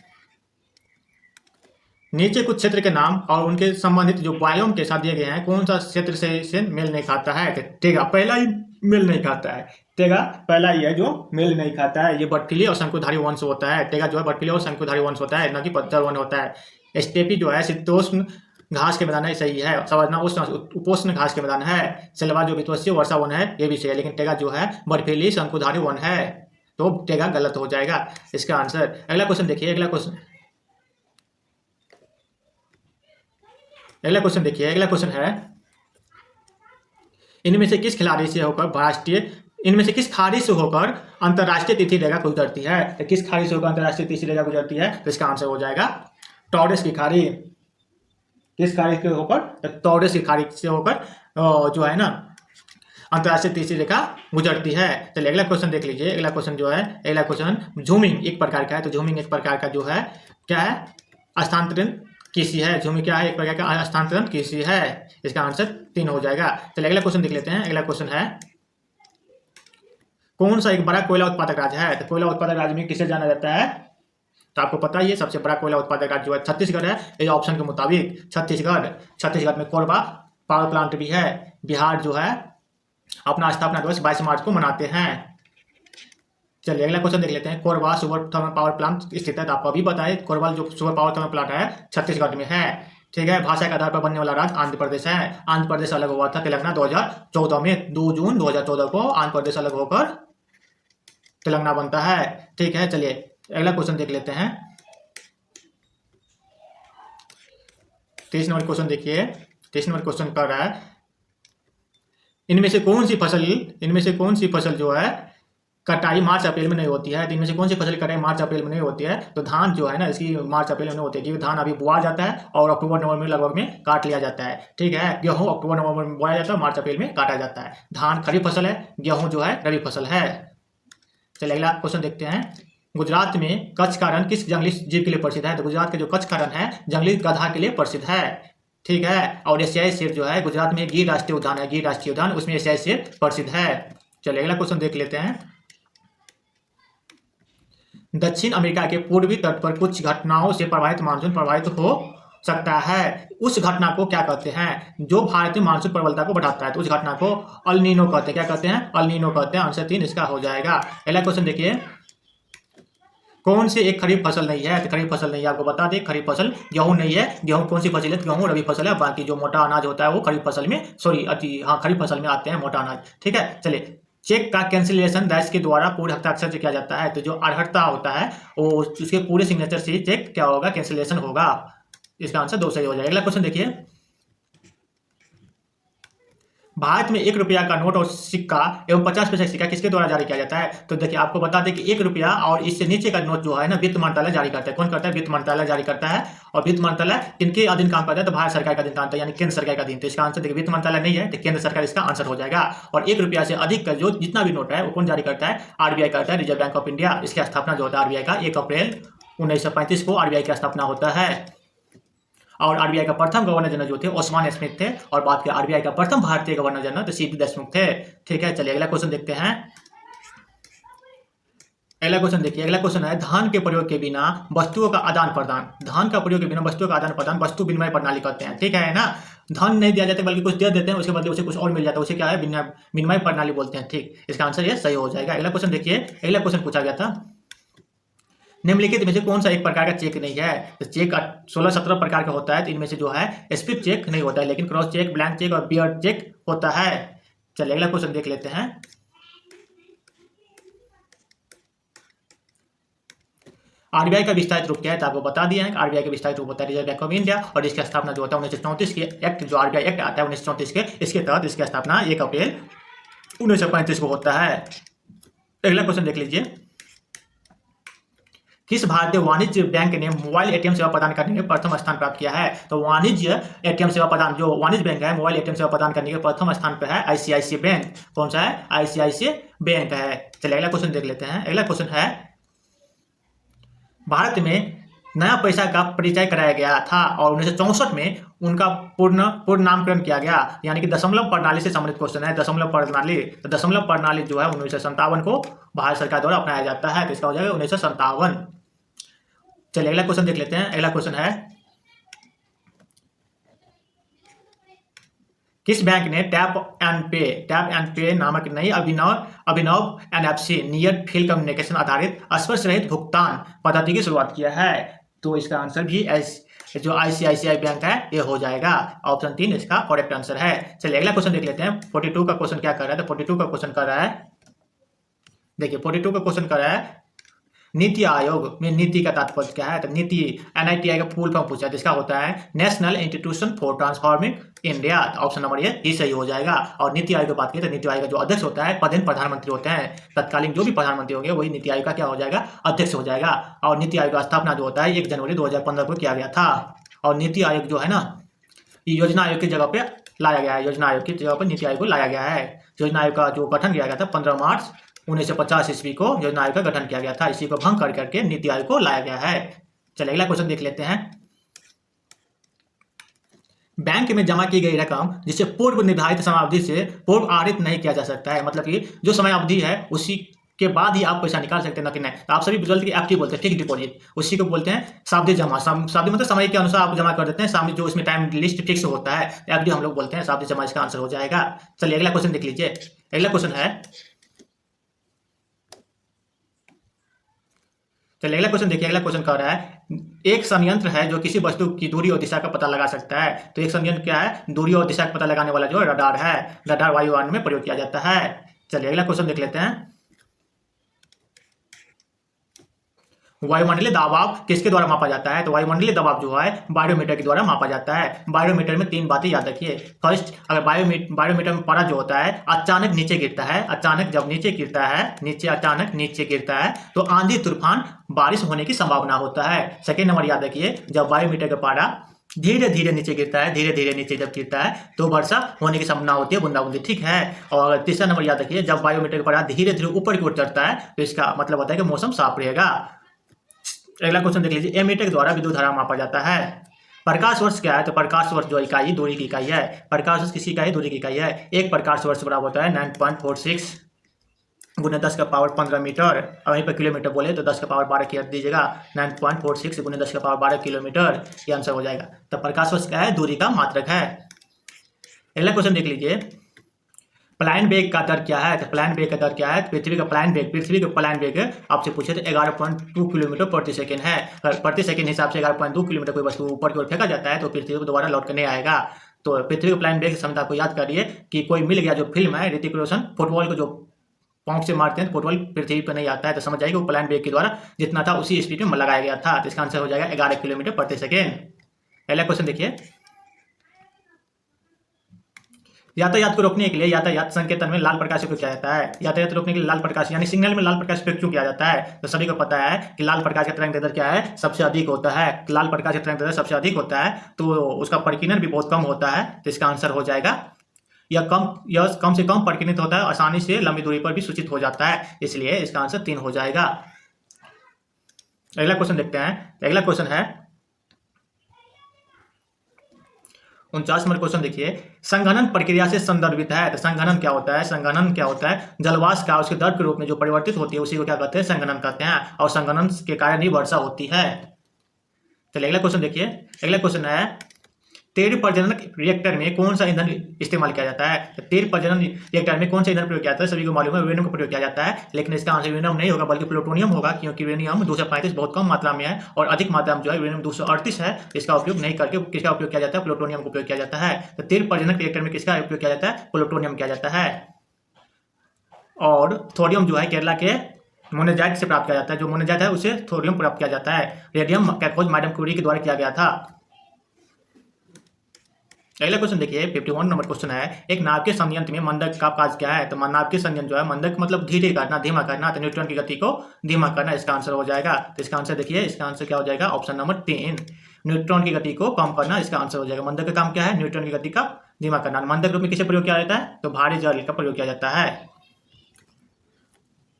नीचे कुछ क्षेत्र के नाम और उनके संबंधित जो बायोम के साथ दिए गए हैं, कौन सा क्षेत्र से मेल नहीं खाता है? टेगा पहला ही मेल नहीं खाता है। टेगा पहला ही है जो मेल नहीं खाता है। ये बर्फीली और शंकुधारी वंश होता है। टेगा जो है बर्फीली और शंकुधारी वंश होता है, न कि पत्थर वन होता है। स्टेपी जो है शीतोष्ण घास के मैदान है, सही है। सवर्णा उष्ण उपोष्ण घास के मैदान है। सिल्वा जो वित्वशीय वर्षा वन है, ये भी सही है, लेकिन टेगा जो है बर्फीली शंकुधारी वन है, तो टेगा गलत हो जाएगा इसका आंसर। अगला क्वेश्चन देखिए। अगला क्वेश्चन है इनमें से किस खिलाड़ी से होकर इनमें से किस खाड़ी से होकर अंतरराष्ट्रीय तिथि रेखा गुजरती है? तो किस खाड़ी से होकर अंतरराष्ट्रीय तिथि रेखा गुजरती है? तो इसका आंसर हो जाएगा टॉरस की खाड़ी। किस खाड़ी के होकर? तो टॉरस की खाड़ी से होकर जो है ना अंतरराष्ट्रीय तिथि रेखा गुजरती है। चलिए अगला क्वेश्चन देख लीजिए। अगला क्वेश्चन जो है, अगला क्वेश्चन झूमिंग एक प्रकार का है। तो झूमिंग एक प्रकार का जो है क्या है? स्थानांतरण कृषि है। झूमिंग क्या है? एक प्रकार का स्थानांतरण कृषि है। इसका आंसर 3 हो जाएगा। चलिए अगला क्वेश्चन देख लेते हैं। अगला क्वेश्चन है कौन सा एक बड़ा कोयला उत्पादक राज्य है? तो कोयला उत्पादक राज्य में किसे जाना जाता है? तो आपको पता ही है सबसे बड़ा कोयला उत्पादक राज्य जो है छत्तीसगढ़ है। ये ऑप्शन के मुताबिक छत्तीसगढ़ में कोरबा पावर प्लांट भी है। बिहार जो है अपना स्थापना दिवस 22 मार्च को मनाते हैं। चलिए अगला क्वेश्चन देख लेते हैं। Korba super thermal power plant स्थित है। तो आपको अभी बताए कोरबा जो सुपर पावर थर्मल प्लांट है छत्तीसगढ़ में है। ठीक है, भाषा के आधार पर बनने वाला राज्य आंध्र प्रदेश है। आंध्र प्रदेश अलग हुआ था तेलंगाना 2014 में। 2 जून 2014 को आंध्र प्रदेश अलग होकर तेलंगाना बनता है। ठीक है, चलिए अगला क्वेश्चन देख लेते हैं। 30 नंबर क्वेश्चन देखिए। 30 नंबर क्वेश्चन कर रहा है इनमें से कौन सी फसल जो है कटाई मार्च अप्रैल में नहीं होती है? तो इनमें से कौन सी फसल की कटाई मार्च अप्रैल में नहीं होती है? तो धान जो है ना, इसकी मार्च अप्रैल में नहीं होती है, क्योंकि धान अभी बोआ जाता है और अक्टूबर नवंबर में लगभग में काट लिया जाता है। ठीक है, गेहूं अक्टूबर नवंबर में बोया जाता है, मार्च अप्रैल में काटा जाता है। धान खरीफ फसल है, गेहूं जो है रबी फसल है। चलिए अगला क्वेश्चन देखते हैं। गुजरात में कच्छ का रण किस जंगली जीव के लिए प्रसिद्ध है? तो गुजरात के जो कच्छ का रण है जंगली गधा के लिए प्रसिद्ध है। ठीक है, और एशियाई शेर जो है गुजरात में गिर राष्ट्रीय उद्यान है, गिर राष्ट्रीय उद्यान, उसमें एशियाई शेर प्रसिद्ध है। चलिए अगला क्वेश्चन देख लेते हैं। दक्षिण अमेरिका के पूर्वी तट पर कुछ घटनाओं से प्रभावित मानसून प्रभावित हो सकता है। उस घटना को क्या कहते हैं जो भारत में मानसून प्रबलता को बढ़ाता है? तो उस घटना को अल नीनो कहते हैं। क्या कहते हैं? अल नीनो कहते हैं। आंसर 3 इसका हो जाएगा। अगला क्वेश्चन देखिए। कौन सी एक खरीफ फसल नहीं है? तो खरीफ फसल नहीं है, आपको बता दें खरीफ फसल गेहूं नहीं है। गेहूं कौन सी फसल है? गेहूं रबी फसल है। बाकी जो मोटा अनाज होता है वो खरीफ फसल में खरीफ फसल में आते हैं मोटा अनाज। ठीक है, चलिए चेक का कैंसिलेशन दैश के द्वारा पूरे हस्ताक्षर से किया जाता है। तो जो अर्हता होता है वो उसके पूरे सिग्नेचर से चेक क्या होगा? कैंसिलेशन होगा। इसका आंसर 2 सही हो जाएगा। अगला क्वेश्चन देखिए। भारत में 1 रुपया का नोट और सिक्का एवं 50 पैसे सिक्का किसके द्वारा जारी किया जाता है? तो देखिए आपको बता दें कि 1 रुपया और इससे नीचे का नोट जो है ना वित्त मंत्रालय जारी करता है। कौन करता है? वित्त मंत्रालय जारी करता है। और वित्त मंत्रालय किनके अधीन काम करता है? तो भारत सरकार का अधीन काम करता है, यानी केंद्र सरकार का अधीन। तो इसका आंसर देखिए वित्त मंत्रालय नहीं है तो केंद्र सरकार इसका आंसर हो जाएगा। और 1 रुपया से अधिक का जो जितना भी नोट है वो कौन जारी करता है? आरबीआई करता है, रिजर्व बैंक ऑफ इंडिया। इसकी स्थापना जो होता है आरबीआई का 1 अप्रैल 1935 को आरबीआई की स्थापना होता है। और आरबीआई का प्रथम गवर्नर जनरल जो थे ओस्मान स्मिथ थे, और बात के आरबीआई का प्रथम भारतीय गवर्नर जनरल तो सीपी देशमुख थे। ठीक है, चलिए अगला क्वेश्चन देखते हैं। अगला क्वेश्चन देखिए। अगला क्वेश्चन है धन के प्रयोग के बिना वस्तुओं का आदान प्रदान। धन का प्रयोग के बिना वस्तुओं का आदान प्रदान वस्तु विनिमय प्रणाली कहते हैं। ठीक है ना, धन नहीं दिया जाता बल्कि कुछ दे देते हैं, उसके बदले उसे कुछ और मिल जाता है, उसे क्या है? विनिमय प्रणाली बोलते हैं। ठीक, इसका आंसर ये सही हो जाएगा। अगला क्वेश्चन देखिए। अगला क्वेश्चन पूछा गया था निम्नलिखित में से कौन सा एक प्रकार का चेक नहीं है? तो चेक 16-17 प्रकार का होता है। तो इनमें से जो है स्पिप चेक नहीं होता है, लेकिन क्रॉस चेक, ब्लैंक चेक और बियर्ड चेक होता है। चलिए अगला क्वेश्चन देख लेते हैं। आरबीआई का विस्तारित रूप क्या है, तो आपको बता दिया है कि आरबीआई का विस्तारित रूप होता है रिजर्व बैंक ऑफ इंडिया, और इसकी स्थापना जो होता है 1934 के एक्ट, जो आरबीआई एक्ट आता है 1934 के, इसके तहत इसकी स्थापना 1 अप्रैल 1935 को होता है। अगला क्वेश्चन देख लीजिए, किस भारतीय वाणिज्य बैंक ने मोबाइल एटीएम सेवा प्रदान करने में प्रथम स्थान प्राप्त किया है? तो वाणिज्य एटीएम सेवा प्रदान, जो वाणिज्य बैंक है मोबाइल एटीएम सेवा प्रदान करने के प्रथम स्थान पर है आईसीआईसीआई बैंक। कौन सा है? आईसीआईसीआई बैंक है। चलिए अगला क्वेश्चन देख लेते हैं। अगला क्वेश्चन है, भारत में नया पैसा का परिचय कराया गया था और 1964 में उनका पूर्ण नामकरण किया गया, यानी कि दशमलव प्रणाली से संबंधित क्वेश्चन है। दशमलव प्रणाली, तो दशमलव प्रणाली जो है 1957 को भारत सरकार द्वारा अपनाया जाता है, तो इसका हो जाएगा 1957। चलिए अगला क्वेश्चन देख लेते हैं। अगला क्वेश्चन है, किस बैंक ने टैप एंड पे नामक नई अभिनव एनएफसी नियर फील्ड कम्युनिकेशन आधारित स्पर्श रहित भुगतान पद्धति की शुरुआत किया है? तो इसका आंसर भी जो आईसीआईसीआई बैंक है ये हो जाएगा। ऑप्शन 3 इसका करेक्ट आंसर है। चलिए अगला क्वेश्चन देख लेते हैं। 42 का क्वेश्चन क्या कर रहा है? तो 42 का क्वेश्चन कर रहा है, देखिए 42 का क्वेश्चन कर रहा है, नीति आयोग में नीति का तात्पर्य क्या है? तो नीति एनआईटीआई का फुल फॉर्म पूछा है, जिसका होता है national institution for transforming India. Option number ये सही हो जाएगा। और नीति आयोग की बात करें तो नीति आयोग का जो अध्यक्ष होता है, पदेन प्रधानमंत्री होते हैं, तत्कालीन जो भी प्रधानमंत्री होंगे वही नीति आयोग का क्या हो जाएगा? अध्यक्ष हो जाएगा। और नीति आयोग का स्थापना जो होता है 1 जनवरी 2015 को किया गया था। और नीति आयोग जो है ना, ये योजना आयोग की जगह पे लाया गया है, योजना आयोग की जगह पर नीति आयोग को लाया गया है। योजना आयोग का जो गठन किया गया था 15 मार्च 1950 ईस्वी को योजना आयोग का गठन किया गया था। इसी को भंग करके नीति आयोग को लाया गया है। चलिए अगला क्वेश्चन देख लेते हैं। बैंक में जमा की गई रकम जिसे पूर्व निर्धारित समयावधि से पूर्व आहरित नहीं किया जा सकता है, मतलब कि जो समय अवधि है उसी के बाद ही आप पैसा निकाल सकते हैं, ना कि नहीं। तो आप सभी बोलते हैं एफडी बोलते हैं, फिक्स डिपॉजिट, उसी को बोलते हैं सावधि जमा। सावधि मतलब समय के अनुसार आप जमा कर देते हैं, सामने जो इसमें टाइम लिस्ट फिक्स होता है, एफडी हम लोग बोलते हैं, सावधि जमा इसका आंसर हो जाएगा। चलिए अगला क्वेश्चन देख लीजिए। अगला क्वेश्चन है, चलिए अगला क्वेश्चन देखिए। अगला क्वेश्चन कह रहा है, एक संयंत्र है जो किसी वस्तु की दूरी और दिशा का पता लगा सकता है। तो एक संयंत्र क्या है? दूरी और दिशा का पता लगाने वाला जो रडार है। रडार वायुयान में प्रयोग किया जाता है। चलिए अगला क्वेश्चन देख लेते हैं। वायुमंडलीय दबाव किसके द्वारा मापा जाता है? तो वायुमंडलीय दबाव जो है बायोमीटर के द्वारा मापा जाता है। बायोमीटर में 3 बातें याद रखिए। फर्स्ट, अगर बायोमीटर में पारा जो होता है अचानक नीचे गिरता है, अचानक जब नीचे गिरता है, अचानक नीचे गिरता है तो आंधी तूफान बारिश होने की संभावना होता है। सेकेंड नंबर याद रखिए, जब बायोमीटर का पारा धीरे धीरे नीचे गिरता है, धीरे धीरे नीचे जब गिरता है तो वर्षा होने की संभावना होती है, बूंदाबूंदी, ठीक है। और तीसरा नंबर याद रखिए, जब बायोमीटर का पारा धीरे धीरे ऊपर की ओर चढ़ता है तो इसका मतलब होता है कि मौसम साफ रहेगा। अगला क्वेश्चन देख लीजिए। एमीटर के द्वारा विद्युत धारा मापा जाता है। प्रकाश वर्ष क्या है? तो प्रकाश वर्ष जो इकाई दूरी की इकाई है। प्रकाश वर्ष किसी इकाई दूरी की इकाई है। एक प्रकाश वर्ष बराबर होता है 9.46 गुने 10 का पावर 15 मीटर। और वहीं पर किलोमीटर बोले तो 10 का पावर 12 की दीजिएगा, 9.46 गुने 10 का पावर 12 किलोमीटर, ये आंसर हो जाएगा। तो प्रकाश वर्ष क्या है? दूरी का मात्रक है। अगला क्वेश्चन देख लीजिए। प्लायन वेग का दर क्या है? तो प्लायन वेग का दर क्या है? पृथ्वी का प्लायन वेग आपसे पूछे तो 11.2 किलोमीटर प्रति सेकंड है। प्रति सेकंड हिसाब से 11.2 किलोमीटर कोई वस्तु ऊपर की ओर फेंका जाता है तो पृथ्वी को दोबारा लौट कर नहीं आएगा। तो पृथ्वी का प्लायन वेग की क्षमता को याद करिए कि कोई मिल गया, जो फिल्म है ऋतिक रोशन फुटबॉल को जो पाँव से मारते हैं, फुटबॉल पृथ्वी पर नहीं आता है, तो समझ जाइए वो प्लायन वेग के द्वारा जितना था उसी स्पीड में लगाया गया था। तो इसका आंसर हो जाएगा 11 किलोमीटर प्रति सेकेंड। अगला क्वेश्चन देखिए। यातायात को रोकने के लिए यातायात संकेतन में लाल प्रकाश उपयोग किया जाता है। यातायात रोकने के लिए लाल प्रकाश यानी सिग्नल में लाल प्रकाश उपयोग क्यों किया जाता है? तो सभी को पता है कि लाल प्रकाश का तरंगदैर्ध्य क्या है? सबसे अधिक होता है। लाल प्रकाश का तरंगदैर्ध्य सबसे अधिक होता है तो उसका परिकीर्णन भी बहुत कम होता है, तो इसका आंसर हो जाएगा यह कम से कम परिकीर्णित होता है, आसानी से लंबी दूरी पर भी सूचित हो जाता है, इसलिए इसका आंसर 3 हो जाएगा। अगला क्वेश्चन देखते हैं। अगला क्वेश्चन है 49 नंबर क्वेश्चन देखिए। संघनन प्रक्रिया से संदर्भित है। तो संघनन क्या होता है? संघनन क्या होता है? जलवाष्प का उसके दर के रूप में जो परिवर्तित होती है उसी को क्या कहते हैं? संघनन कहते हैं। और संघनन के कारण ही वर्षा होती है। चलिए अगला क्वेश्चन देखिए। अगला क्वेश्चन है, तेल प्रजनन रिएक्टर में कौन सा ईंधन इस्तेमाल किया जाता है? तो तेल प्रजनन रिएक्टर में कौन सा ईंधन प्रयोग किया जाता है? सभी को मालूम है यूरेनियम का प्रयोग किया जाता है, लेकिन इसका आंसर यूरेनियम नहीं होगा बल्कि प्लूटोनियम होगा, क्योंकि यूरेनियम 235 बहुत कम मात्रा में है और अधिक मात्रा में जो है यूरेनियम 238 है। इसका उपयोग नहीं करके किसका उपयोग किया जाता है? प्लूटोनियम का उपयोग किया जाता है। तो तेल प्रजनन रिएक्टर में किसका उपयोग किया जाता है? प्लूटोनियम किया जाता है। और थोरियम जो है केरला के मोनेजाइट से प्राप्त किया जाता है। जो मोनेजाइट है उसे थोरियम प्राप्त किया जाता है। रेडियम का खोज मैडम क्यूरी के द्वारा किया गया था। अगला क्वेश्चन देखिए 51 नंबर क्वेश्चन है, एक नाव के संयंत्र में मंदक का कार्य क्या है? तो नाव के संयंत्र जो है, मंदक मतलब धीरे करना, धीमा करना, तो न्यूट्रॉन की गति को धीमा करना इसका आंसर हो जाएगा। तो इसका आंसर देखिए, इसका आंसर क्या हो जाएगा? ऑप्शन नंबर 3, न्यूट्रॉन की गति को कम करना इसका आंसर हो जाएगा। मंदक का काम क्या है? न्यूट्रॉन की गति का धीमा करना। मंदक रूप में किसे प्रयोग किया जाता है? तो भारी जल का प्रयोग किया जाता है।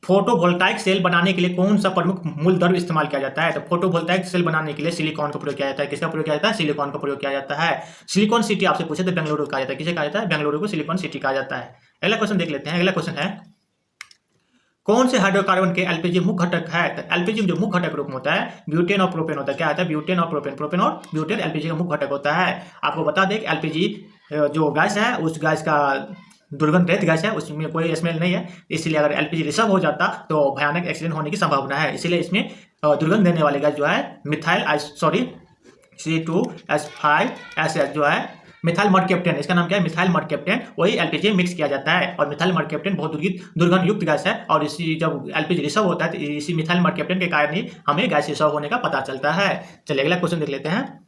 फोटोवोल्टाइक सेल बनाने के लिए कौन सा प्रमुख मूल द्रव्य इस्तेमाल किया जाता है? तो फोटोवोल्टाइक सेल बनाने के लिए सिलिकॉन का प्रयोग किया जाता है। किसका प्रयोग किया जाता है? सिलिकॉन का प्रयोग किया जाता है। सिलिकॉन सिटी आपसे पूछे तो बेंगलुरु कहा जाता है। किसे कहा जाता है? बेंगलुरु को सिलिकॉन सिटी कहा जाता है। अगला क्वेश्चन देख लेते हैं। अगला क्वेश्चन है, कौन से हाइड्रोकार्बन के एलपीजी मुख्य घटक है? तो एलपीजी में जो मुख्य घटक रूप में होता है ब्यूटेन और प्रोपेन होता है। क्या होता है? ब्यूटेन और प्रोपेन। प्रोपेन और ब्यूटेन एलपीजी का मुख्य घटक होता है। आपको बता दें कि एलपीजी जो गैस है, उस गैस का दुर्गंध रहित गैस है, उसमें कोई स्मेल नहीं है। इसलिए अगर एलपीजी रिसर्व हो जाता तो भयानक एक्सीडेंट होने की संभावना है। इसलिए इसमें दुर्गंध देने वाले गैस जो है C2H5SS जो है मिथाइल मर्केप्टेन, इसका नाम क्या है? मिथाइल मर्केप्टेन, वही एलपीजी मिक्स किया जाता है। और मिथाइल मर्केप्टेन बहुत दुर्गंध युक्त गैस है। और इसी जब एलपीजी रिसर्व होता है तो इसी मिथाइल मर्केप्टेन के कारण ही हमें गैस रिसर्व होने का पता चलता है। चलिए अगला क्वेश्चन देख लेते हैं।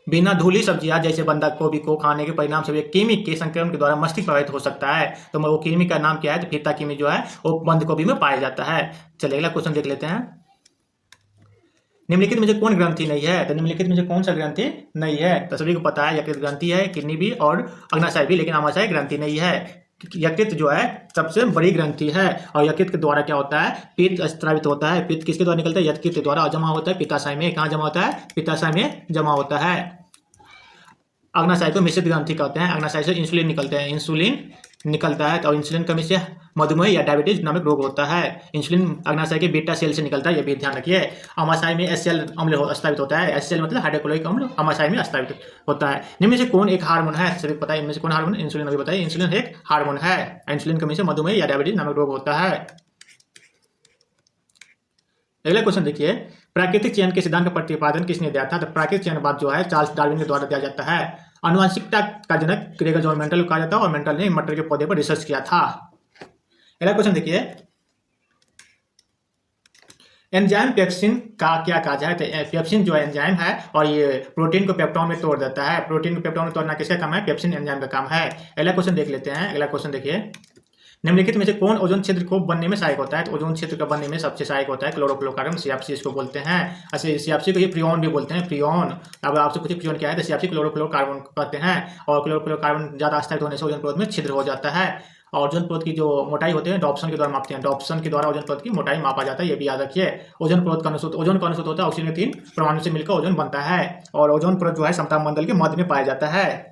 बिना धुली सब्जियां जैसे बंधक गोभी को खाने के परिणाम से कृमि के संक्रमण के द्वारा मस्तिष्क प्रभावित हो सकता है। तो वो कृमि का नाम क्या है? तो फीता कृमि जो है वो बंद गोभी में पाया जाता है। चलिए अगला क्वेश्चन देख लेते हैं। निम्नलिखित में से कौन ग्रंथि नहीं है? तो निम्नलिखित में से कौन सा ग्रंथि नहीं है? तो सभी को पता है यकृत ग्रंथि है, किडनी भी और अग्नाशय भी, लेकिन आमाशय ग्रंथि नहीं है। यकृत जो है सबसे बड़ी ग्रंथि है। और यकृत के द्वारा क्या होता है? पित्त स्रावित होता है। पित्त किसके द्वारा निकलता है? यकृत के द्वारा जमा होता है पित्ताशय में। कहाँ जमा होता है? पित्ताशय में जमा होता है। अग्नाशय को मिश्रित ग्रंथि कहते हैं। अग्नाशय से इंसुलिन निकलते हैं, इंसुलिन निकलता है। तो इंसुलिन कमी से मधुमेह या डायबिटीज नामक रोग होता है। इंसुलिन अग्नाशय के बीटा सेल से निकलता है, ये भी ध्यान रखिए। आमाशय में HCl अम्ल स्थापित होता है। HCl मतलब हाइड्रोक्लोरिक अम्ल आमाशय में स्थापित होता है। निम्न में से कौन एक हार्मोन है? सभी पता है इनमें से कौन हार्मोन? इंसुलिन अभी बताइए। इंसुलिन एक हार्मोन है। इंसुलिन कमी से मधुमेह या डायबिटीज नामक रोग होता है। अगला क्वेश्चन देखिए, प्राकृतिक चयन के सिद्धांत का प्रतिपादन किसने दिया था? तो प्राकृतिक चयन जो है चार्ल्स डार्विन के द्वारा दिया जाता है। आनुवंशिकता का जनक ग्रेगर जॉन मेंडल को कहा जाता है। और मेंडल ने मटर के पौधे पर रिसर्च किया था। अगला क्वेश्चन देखिए, एंजाइम पेप्सिन का क्या कार्य है? तो पेप्सिन जो एंजाइम है और ये प्रोटीन को पेप्टोन में तोड़ देता है। प्रोटीन को पेप्टोन में तोड़ना किसका काम है? पेप्सिन एंजाइम का काम है। अगला क्वेश्चन देख लेते हैं। अगला क्वेश्चन देखिए, निम्नलिखित में से कौन ओजोन क्षेत्र को बनने में सहायक होता है? तो ओजोन क्षेत्र का बनने में सबसे सहायक होता है क्लोरोफ्लोरोकार्बन, सीएफसी इसको बोलते हैं। सीएफसी को ये फ्रियोन भी बोलते हैं, फ्रियोन। अब आपसे कुछ फ्रियोन क्या है? तो सीएफसी क्लोरोफ्लोरोकार्बन कहते हैं। और क्लोरोफ्लोरोकार्बन ज्यादा स्थायित्व होने से ओजोन परत में छिद्र हो जाता है। और ओजोन परत की जो मोटाई होती है डॉप्सन के द्वारा मापते हैं। डॉप्सन के द्वारा ओजोन परत की मोटाई मापा जाता है, ये भी याद रखिए। ओजोन परत का अनुसूत्र, ओजोन का अनुसूत्र होता है ऑक्सीजन के 3 परमाणु से मिलकर ओजोन बनता है। और ओजोन परत जो है समताप मंडल के मध्य में पाया जाता है।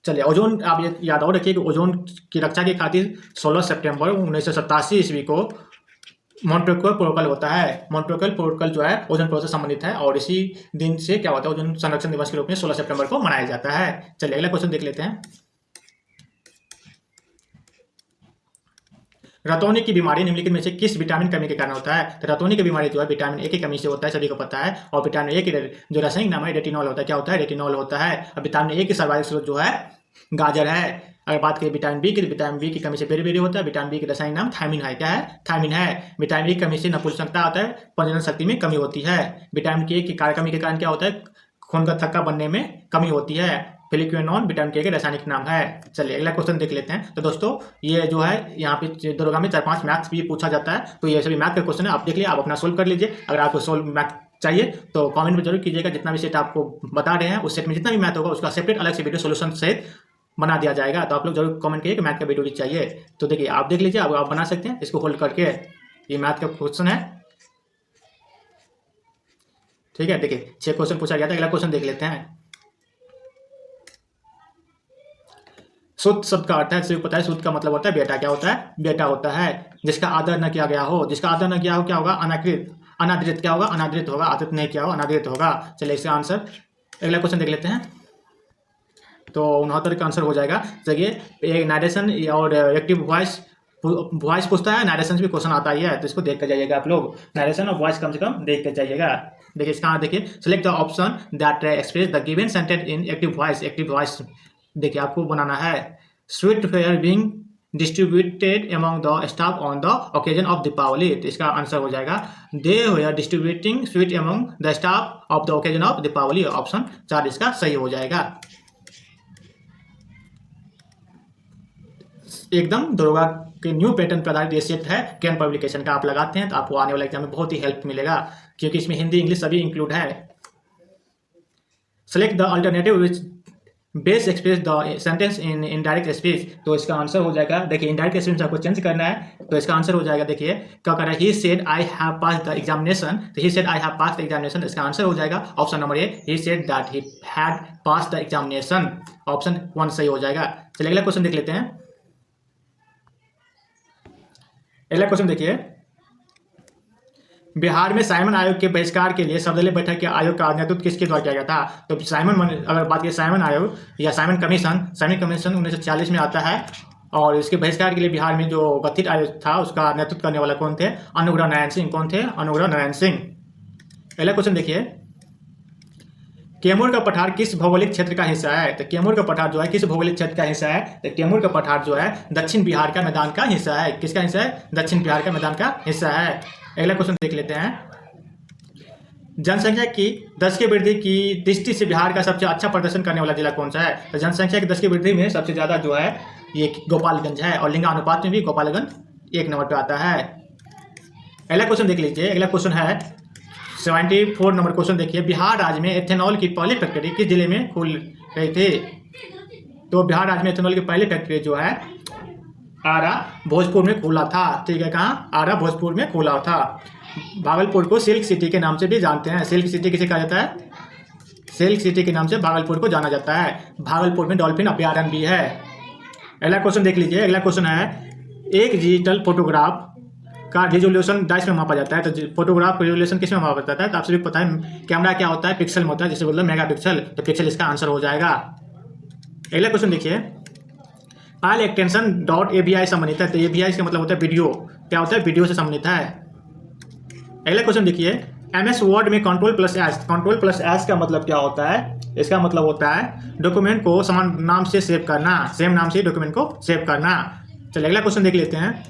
चलिए ओजोन आप ये याद और रखिए कि ओजोन की रक्षा की खातिर 16 सितंबर 1987 ईस्वी को मॉन्ट्रियल प्रोटोकॉल होता है। मॉन्ट्रियल प्रोटोकॉल जो है ओजोन परत से संबंधित है। और इसी दिन से क्या होता है? ओजोन संरक्षण दिवस के रूप में 16 सितंबर को मनाया जाता है। चलिए अगला क्वेश्चन देख लेते हैं। रतौनी की बीमारी निम्नलिखित में से किस विटामिन कमी के कारण होता है? तो रतौनी की बीमारी जो है विटामिन ए की कमी से होता है, सभी को पता है। और विटामिन ए की जो रासायनिक नाम है रेटिनॉल होता है। क्या होता है? रेटिनॉल होता है। अब विटामिन ए की सर्वाधिक स्रोत जो है गाजर है। अगर बात करें विटामिन बी की, तो विटामिन बी की कमी से बेरी होता है। विटामिन बी की रासायनिक नाम थायमिन है। क्या है? थायमिन है। विटामिन बी की कमी से नपुंसकता होता है, प्रजनन शक्ति में कमी होती है। विटामिन के की कमी के कारण क्या होता है? खून का थक्का बनने में कमी होती है। फिलिक्विनोन विटामिन के रासायनिक नाम है। चलिए अगला क्वेश्चन देख लेते हैं। तो दोस्तों ये जो है यहाँ पे दरोगा में 4-5 मैथ्स भी पूछा जाता है। तो ये सभी मैथ के क्वेश्चन है, आप देख लीजिए, आप अपना सोल्व कर लीजिए। अगर आपको सोल्व मैथ चाहिए तो कमेंट में जरूर कीजिएगा। जितना भी सेट आपको बता रहे हैं उस सेट में जितना भी मैथ होगा उसका सेपरेट अलग से वीडियो सोल्यूशन सहित बना दिया जाएगा। तो आप लोग जरूर कमेंट करिए कि मैथ का वीडियो भी चाहिए। तो देखिए आप देख लीजिए, आप बना सकते हैं इसको होल्ड करके। ये मैथ का क्वेश्चन है, ठीक है। देखिए 6 क्वेश्चन पूछा गया था। अगला क्वेश्चन देख लेते हैं। शुद्ध शब्द का अर्थ है, सिर्फ पता है शुद्ध का मतलब होता है बेटा। क्या होता है? बेटा होता है। जिसका आदर न किया गया हो, जिसका आदर न किया हो क्या होगा? अनादृत। अनादृत क्या होगा? अनादृत होगा। आदत नहीं किया हो अनादृत होगा। चलिए इसका आंसर अगला क्वेश्चन देख लेते हैं। तो 69 का आंसर हो जाएगा। देखिए नारेशन और एक्टिव वॉइस पूछता है, नारेशन भी क्वेश्चन आता ही है। तो इसको देख कर जाइएगा आप लोग। नारेशन और वॉइस कम से कम देख कर जाइएगा। देखिए इसका देखिए, select the option that express the given sentence in active voice. Active voice देखिए आपको बनाना है। Sweet fair being distributed among the staff on the occasion of Deepawali. तो इसका आंसर हो जाएगा they were distributing sweet among the staff of the occasion of Deepawali. Option 4 इसका सही हो जाएगा। एकदम दरोगा के न्यू पैटर्न पर आधारित ये सेट है कैन पब्लिकेशन का। आप लगाते हैं तो आपको आने वाले एग्जाम में बहुत ही हेल्प मिलेगा, क्योंकि इसमें हिंदी इंग्लिश सभी इंक्लूड है। Select the alternative which best express the sentence in indirect speech. तो इसका आंसर हो जाएगा, देखिए इनडायरेक्ट स्पीच आपको चेंज करना है, तो इसका आंसर हो जाएगा, देखिए क्या कर रहा है, he said I have pass the examination. तो he said I have pass the examination, इसका आंसर हो जाएगा option number A, he said that he had pass the examination. Option 1 सही हो जाएगा। चलिए अगला क्वेश्चन देख लेते हैं। अगला क्वेश्चन देखिए, बिहार में साइमन आयोग के बहिष्कार के लिए सर्वदलीय बैठक के आयोग का नेतृत्व किसके द्वारा किया गया था। तो अगर बात करें साइमन आयोग या साइमन कमीशन 1940 में आता है, और इसके बहिष्कार के लिए बिहार में जो गठित आयोग था उसका नेतृत्व करने वाला कौन थे, अनुग्रह नारायण सिंह। कौन थे, अनुग्रह नारायण सिंह। अगला क्वेश्चन देखिए, कैमूर का पठार किस भौगोलिक क्षेत्र का हिस्सा है। तो कैमूर का पठार जो है किस भौगोलिक क्षेत्र का हिस्सा है, तो कैमूर का पठार जो है दक्षिण बिहार का मैदान का हिस्सा है। किसका हिस्सा है, दक्षिण बिहार का मैदान का हिस्सा है। अगला क्वेश्चन देख लेते हैं, जनसंख्या की 10 की वृद्धि की दृष्टि से बिहार का सबसे अच्छा प्रदर्शन करने वाला जिला कौन सा है। तो जनसंख्या की 10 की वृद्धि में सबसे ज्यादा जो है ये गोपालगंज है, और लिंगानुपात में भी गोपालगंज 1 नंबर पे आता है। अगला क्वेश्चन देख लीजिए, अगला क्वेश्चन है 74 नंबर क्वेश्चन देखिए, बिहार राज्य में एथेनॉल की पहली फैक्ट्री किस जिले में खुल रही थी। तो बिहार राज्य में एथेनॉल की पहली फैक्ट्री जो है आरा भोजपुर में खुला था। ठीक है, कहाँ, आरा भोजपुर में खुला था। भागलपुर को सिल्क सिटी के नाम से भी जानते हैं। सिल्क सिटी किसे कहा जाता है, सिल्क सिटी के नाम से भागलपुर को जाना जाता है। भागलपुर में डॉल्फिन अभ्यारण्य भी है। अगला क्वेश्चन देख लीजिए, अगला क्वेश्चन है, एक डिजिटल फोटोग्राफ का रिजोल्यूशन डाइस में मापा जाता है। तो फोटोग्राफ रिजोल्यूशन किस में मापा जाता है, तो आप सभी पता है कैमरा क्या होता है, पिक्सल में होता है, जैसे बोलते हैं मेगा पिक्सल, तो पिक्सल इसका आंसर हो जाएगा। अगला क्वेश्चन देखिए, फाइल एक्सटेंशन .avi संबंधित है। तो avi का मतलब होता है वीडियो, क्या होता है, वीडियो से संबंधित है। अगला क्वेश्चन देखिए, MS वर्ड में Ctrl+S का मतलब क्या होता है। इसका मतलब होता है डॉक्यूमेंट को समान नाम से सेव करना, सेम नाम से डॉक्यूमेंट को सेव करना। चलिए अगला क्वेश्चन देख लेते हैं,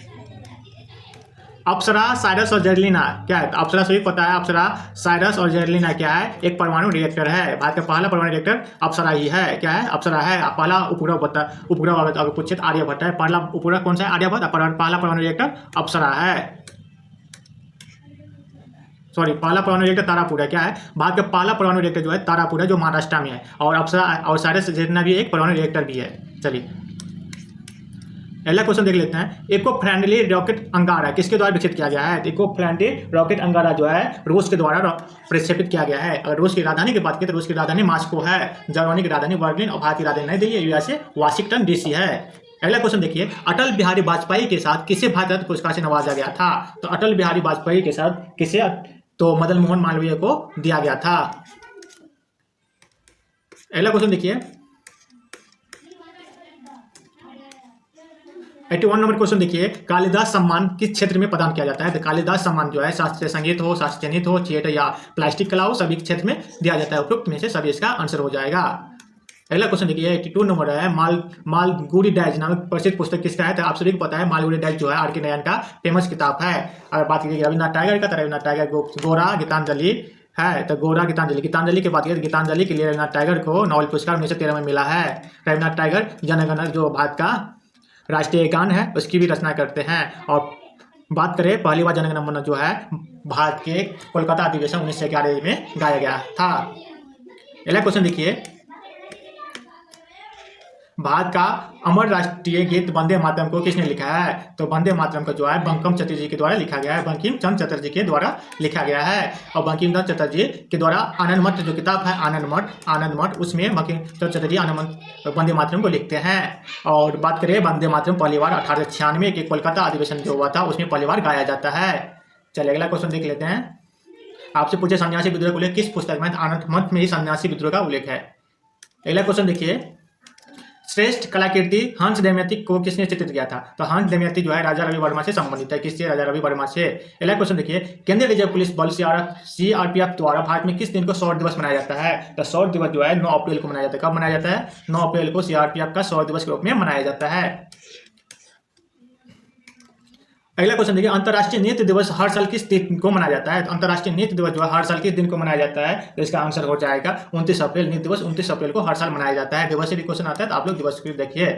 अप्सरा, साइरस और जेरलिना क्या है। अप्सरा सभी पता है, अप्सरा, साइरस और जेरलिना क्या है, एक परमाणु रिएक्टर है। भारत का पहला परमाणु रिएक्टर अप्सरा ही है। क्या है, अप्सरा है। पहला उपग्रह अगर पूछे आर्यभट्ट है। पहला उपग्रह कौन सा है, आर्यभट्ट। पहला परमाणु रिएक्टर अप्सरा है, सॉरी पहला परमाणु रिएक्टर तारापुर है। क्या है, भारत का पहला परमाणु रिएक्टर जो है तारापुर है, जो महाराष्ट्र में है। और अप्सरा और साइरस जेरलिना भी एक परमाणु रिएक्टर भी है। चलिए अगला क्वेश्चन देख लेते हैं, इको फ्रेंडली रॉकेट अंगारा किसके द्वारा विकसित किया गया है। इको फ्रेंडली रॉकेट अंगारा जो है रूस के द्वारा प्रक्षेपित किया गया है। अगर रूस की राजधानी की बात करें तो रूस की राजधानी मॉस्को है, जर्मनी की राजधानी बर्लिन, और भारत की राजधानी नई दिल्ली, यूएसए वाशिंगटन DC है। अगला क्वेश्चन देखिए, अटल बिहारी वाजपेयी के साथ किसे भारत रत्न पुरस्कार से नवाजा गया था। तो अटल बिहारी वाजपेयी के साथ किसे, तो मदन मोहन मालवीय को दिया गया था। अगला क्वेश्चन देखिए, 81 नंबर क्वेश्चन देखिए, कालिदास सम्मान किस क्षेत्र में प्रदान किया जाता है। तो कालिदास सम्मान जो है शास्त्रीय संगीत हो, शास्त्रीय नृत्य हो, थिएटर या प्लास्टिक कला हो, सभी क्षेत्र में दिया जाता है। उपयुक्त में से सभी इसका आंसर हो जाएगा। अगला क्वेश्चन देखिए, 82 नंबर है, मालगुडी डैज नामक प्रसिद्ध पुस्तक किसका है। तो आप सभी को पता है मालगुडी डैज जो है R.K. नयन का फेमस किताब है। अगर बात करिए रविन्द्रनाथ टैगोर का, तो रविन्द्रनाथ टैगोर गोरा गीतांजलि है। तो गोरा गीतांजलि की बात करें, गीतांजलि के लिए रविन्द्रनाथ टैगोर को नोबेल पुरस्कार 1913 में मिला है। रविन्द्रनाथ टैगोर जनगण जो भारत का राष्ट्रीय गान है उसकी भी रचना करते हैं। और बात करें पहली बार जनगण मन जो है भारत के कोलकाता अधिवेशन 1911 में गाया गया था। अगला क्वेश्चन देखिए, भारत का अमर राष्ट्रीय गीत वंदे मातरम को किसने लिखा है। तो वंदे मातरम का जो है बंकिम चटर्जी के द्वारा लिखा गया है। बंकिम चंद्र चटर्जी के द्वारा लिखा गया है। और बंकिम चंद्र चटर्जी के द्वारा आनंद मठ जो किताब है आनंद मठ उसमें बंकिम चंद्र चटर्जी वंदे मातरम को लिखते हैं। और बात करें वंदे मातरम पहली बार 1896 के कोलकाता अधिवेशन जो हुआ था उसमें पहली बार गाया जाता है। चलिए अगला क्वेश्चन देख लेते हैं, आपसे पूछे सन्यासी विद्रोह का उल्लेख किस पुस्तक में। आनंद मठ में ही सन्यासी विद्रोह का उल्लेख है। अगला क्वेश्चन देखिए, श्रेष्ठ कलाकृति हंस दमयंती को किसने चित्रित किया था। तो हंस दमयंती जो है राजा रवि वर्मा से संबंधित है। किससे, राजा रवि वर्मा से। अगला क्वेश्चन देखिए, केंद्रीय रिजर्व पुलिस बल CRPF द्वारा भारत में किस दिन को शौर्य दिवस मनाया जाता है। तो शौर्य दिवस जो है 9 अप्रैल को मनाया जाता है। कब मनाया जाता है, 9 अप्रैल को CRPF का शौर्य दिवस के रूप में मनाया जाता है। अगला क्वेश्चन देखिए, अंतर्राष्ट्रीय नृत्य दिवस हर साल किस दिन को मनाया जाता है? तो अंतर्राष्ट्रीय नृत्य दिवस जो है हर साल किस दिन को मनाया जाता है? तो इसका आंसर हो जाएगा 29 अप्रैल। नृत्य दिवस 29 अप्रैल को हर साल मनाया जाता है। दिवस से भी क्वेश्चन आता है तो आप लोग दिवस को देखिए।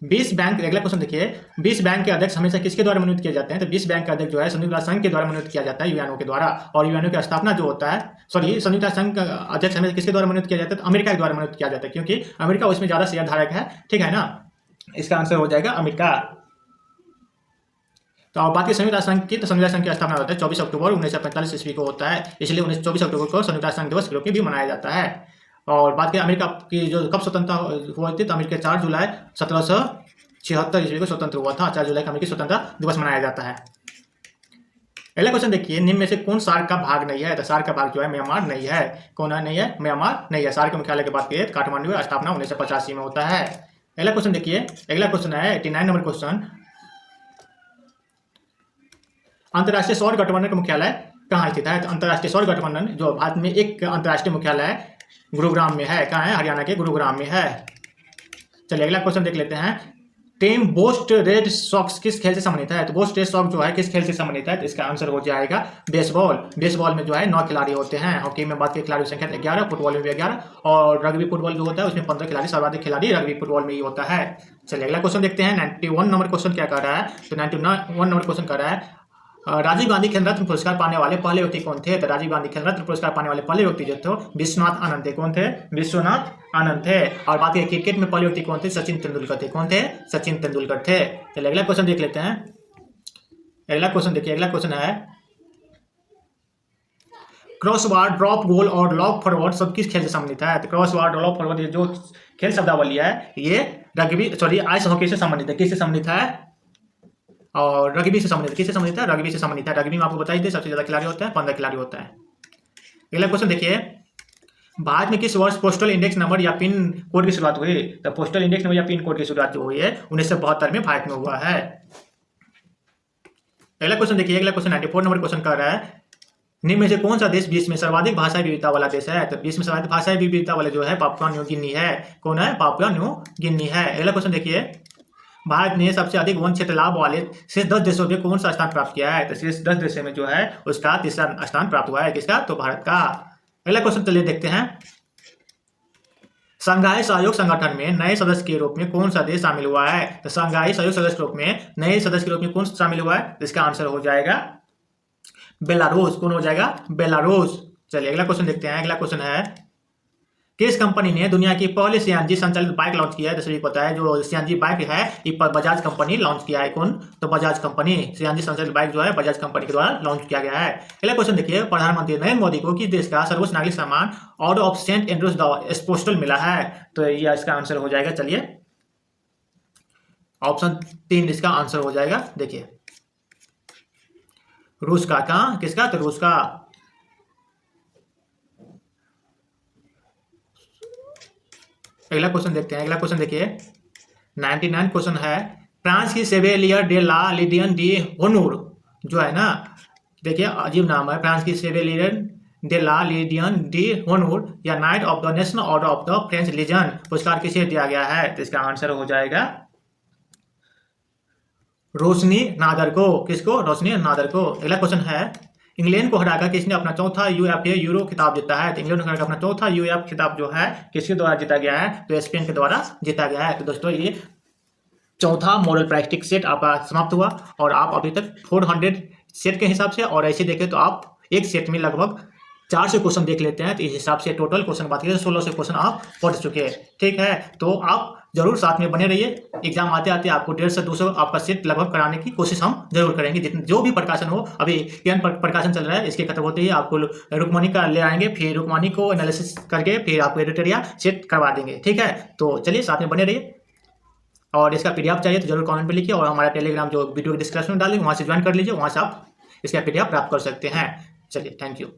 20 बैंक, अगला क्वेश्चन देखिए, 20 बैंक के अध्यक्ष हमेशा किसके द्वारा मनोनीत किए जाते हैं? तो 20 बैंक के अध्यक्ष जो है संयुक्त राष्ट्र संघ के द्वारा मनोनीत किया जाता है, यूएनओ के द्वारा। और यूएनओ की स्थापना जो होता है, सॉरी, संयुक्त राष्ट्र संघ का अध्यक्ष हमेशा किसके द्वारा मनोनीत किया जाता है? तो अमेरिका के द्वारा मनोनीत किया जाता है, क्योंकि अमेरिका उसमें ज्यादा शेयर धारक है, ठीक है ना। इसका आंसर हो जाएगा अमेरिका। तो अब बात की संयुक्त राष्ट्र संघ की, तो संयुक्त राष्ट्र संघ की स्थापना होता है 24 अक्टूबर 1945 ईस्वी को होता है, इसलिए 24 अक्टूबर को संयुक्त राष्ट्र संघ दिवस के रूप में भी मनाया जाता है। और बात करें अमेरिका की जो कब स्वतंत्रता हुई थी, तो अमेरिका 4 जुलाई 1776 ईस्वी को स्वतंत्र हुआ था। 4 जुलाई को अमेरिकी स्वतंत्रता दिवस मनाया जाता है। अगला क्वेश्चन देखिए, निम्न में से कौन सार्क का भाग नहीं है? तो सार्क का भाग जो है म्यांमार नहीं है। कौन नहीं है? म्यांमार नहीं है। सार्क के मुख्यालय की बात करिए तो काठमांडू में, स्थापना 1985 में होता है। अगला क्वेश्चन देखिए, अगला क्वेश्चन है 89 नंबर क्वेश्चन, अंतर्राष्ट्रीय सौर गठबंधन का मुख्यालय कहाँ स्थित है? तो अंतर्राष्ट्रीय सौर गठबंधन जो भारत में एक अंतर्राष्ट्रीय मुख्यालय गुरुग्राम में है। कहाँ है? हरियाणा के गुरुग्राम में है। चलिए अगला क्वेश्चन देख लेते हैं, टीम बोस्ट रेड सॉक्स किस खेल से संबंधित है? तो बोस्ट रेड सॉक्स जो है किस खेल से संबंधित है? तो इसका आंसर हो जाएगा बेसबॉल। बेसबॉल में जो है 9 खिलाड़ी होते हैं। हॉकी में बात की खिलाड़ी संख्या 11, फुटबॉल में भी 11, और रग्बी फुटबॉल जो होता है उसमें 15 खिलाड़ी, सर्वाधिक खिलाड़ी रग्बी फुटबॉल में ही होता है। चलिए अगला क्वेश्चन देखते हैं, 91 नंबर क्वेश्चन क्या कर रहा है? तो 91 नंबर क्वेश्चन कर रहा है, राजीव गांधी खेल रत्न पुरस्कार पाने वाले पहले व्यक्ति कौन थे? तो राजीव गांधी खेल रत्न पुरस्कार पाने वाले पहले व्यक्ति जो थे विश्वनाथ आनंद थे। कौन थे? विश्वनाथ आनंद थे। और बात करें क्रिकेट में पहले व्यक्ति कौन थे? सचिन तेंदुलकर थे। कौन थे? सचिन तेंदुलकर थे। चलिए अगला क्वेश्चन देख लेते हैं। अगला क्वेश्चन देखिए, अगला क्वेश्चन है, क्रॉसबार, ड्रॉप गोल और लॉक फॉरवर्ड सब किस खेल से संबंधित है? तो क्रॉसबार, लॉक फॉरवर्ड ये जो खेल शब्दावली है ये रग्बी, सॉरी, आइस हॉकी से संबंधित है। किससे संबंधित है? और रग्बी से संबंधित। किससे संबंधित है? रग्बी से संबंधित है। रग्बी में आपको बताइए सबसे ज्यादा खिलाड़ी होता है, 15 खिलाड़ी होता है। अगला क्वेश्चन देखिए, भारत में किस वर्ष पोस्टल इंडेक्स नंबर या पिन कोड की शुरुआत हुई? तो पोस्टल इंडेक्स नंबर या पिन कोड की शुरुआत जो हुई है 1972 में भारत में हुआ है। अगला क्वेश्चन देखिए, अगला क्वेश्चन 94 नंबर क्वेश्चन कर रहा है, निम्न में से कौन सा देश विश्व में सर्वाधिक भाषाई विविधता वाला देश है? तो विश्व में सर्वाधिक भाषाई विविधता वाले जो है पापुआ न्यू गिनी है। कौन है? पापुआ न्यू गिनी है। अगला क्वेश्चन देखिए, भारत ने सबसे अधिक वन क्षेत्र लाभ वाले शेष 10 देशों में कौन सा स्थान प्राप्त किया है? तो शेष 10 देशों में जो है उसका तीसरा स्थान प्राप्त हुआ है। किसका? तो भारत का। अगला क्वेश्चन चलिए देखते हैं, शंघाई सहयोग संगठन में नए सदस्य के रूप में कौन सा देश शामिल हुआ है? तो शंघाई सहयोग सदस्य के रूप में नए सदस्य के रूप में कौन सा शामिल हुआ है? तो इसका आंसर हो जाएगा बेलारूस। कौन हो जाएगा? बेलारूस। चलिए अगला क्वेश्चन देखते हैं। अगला क्वेश्चन है, किस कंपनी ने दुनिया की पहले सीएनजी संचालित बाइक लॉन्च किया है? तो सभी को पता है जो सीएनजी बाइक है ये बजाज कंपनी लॉन्च किया है। कौन? तो बजाज कंपनी। सीएनजी संचालित बाइक जो है बजाज कंपनी के द्वारा लॉन्च किया गया है। अगला क्वेश्चन देखिए, प्रधानमंत्री नरेंद्र मोदी को किस देश का सर्वोच्च नागरिक सम्मान order of Saint Andrews the apostle मिला है? तो ये इसका आंसर हो जाएगा, चलिए ऑप्शन 3 इसका आंसर हो जाएगा। देखिए रूस का। कहाँ? किसका? तो रूस का। अगला क्वेश्चन देखते हैं। अगला क्वेश्चन देखिए, 99 क्वेश्चन है, फ्रांस की Chevalier de la Legion d'honneur जो है ना, देखिए अजीब नाम है, फ्रांस की Chevalier de la Legion d'honneur या knight of the national order of the French legion पुरस्कार किसे दिया गया है? तो इसका आंसर हो जाएगा रोशनी नादर को। किसको? रोशनी नादर को। अगला क्वेश्चन है, इंग्लैंड को हराकर किसने अपना चौथा यूएफए यूरो खिताब जीता है? तो इंग्लैंड को हराकर अपना चौथा यूएफ खिताब जो है किसके द्वारा जीता गया है? तो स्पेन के द्वारा जीता गया है। तो दोस्तों ये चौथा मॉडल प्रैक्टिस सेट आपका समाप्त हुआ और आप अभी तक 400 सेट के हिसाब से, और ऐसे देखें तो आप एक सेट में लगभग 4 से क्वेश्चन देख लेते हैं। तो इस हिसाब से टोटल क्वेश्चन बात करें 16 से क्वेश्चन आप पढ़ चुके हैं। ठीक है, तो आप जरूर साथ में बने रहिए। एग्जाम आते आते आपको 150 से 200 आपका सेट लगभग कराने की कोशिश हम जरूर करेंगे। जितने जो भी प्रकाशन हो, अभी प्रकाशन चल रहा है, इसके खत्म होते ही आपको रुकमणी का ले आएंगे, फिर रुकमणी को एनालिसिस करके फिर आपको एडिटोरिया सेट करवा देंगे। ठीक है, तो चलिए साथ में बने रहिए, और इसका पीडीएफ चाहिए तो जरूर कमेंट में लिखिए, और हमारा टेलीग्राम जो वीडियो डिस्क्रिप्शन में डालेंगे वहाँ से ज्वाइन कर लीजिए, वहाँ से आप इसका पीडीएफ प्राप्त कर सकते हैं। चलिए, थैंक यू।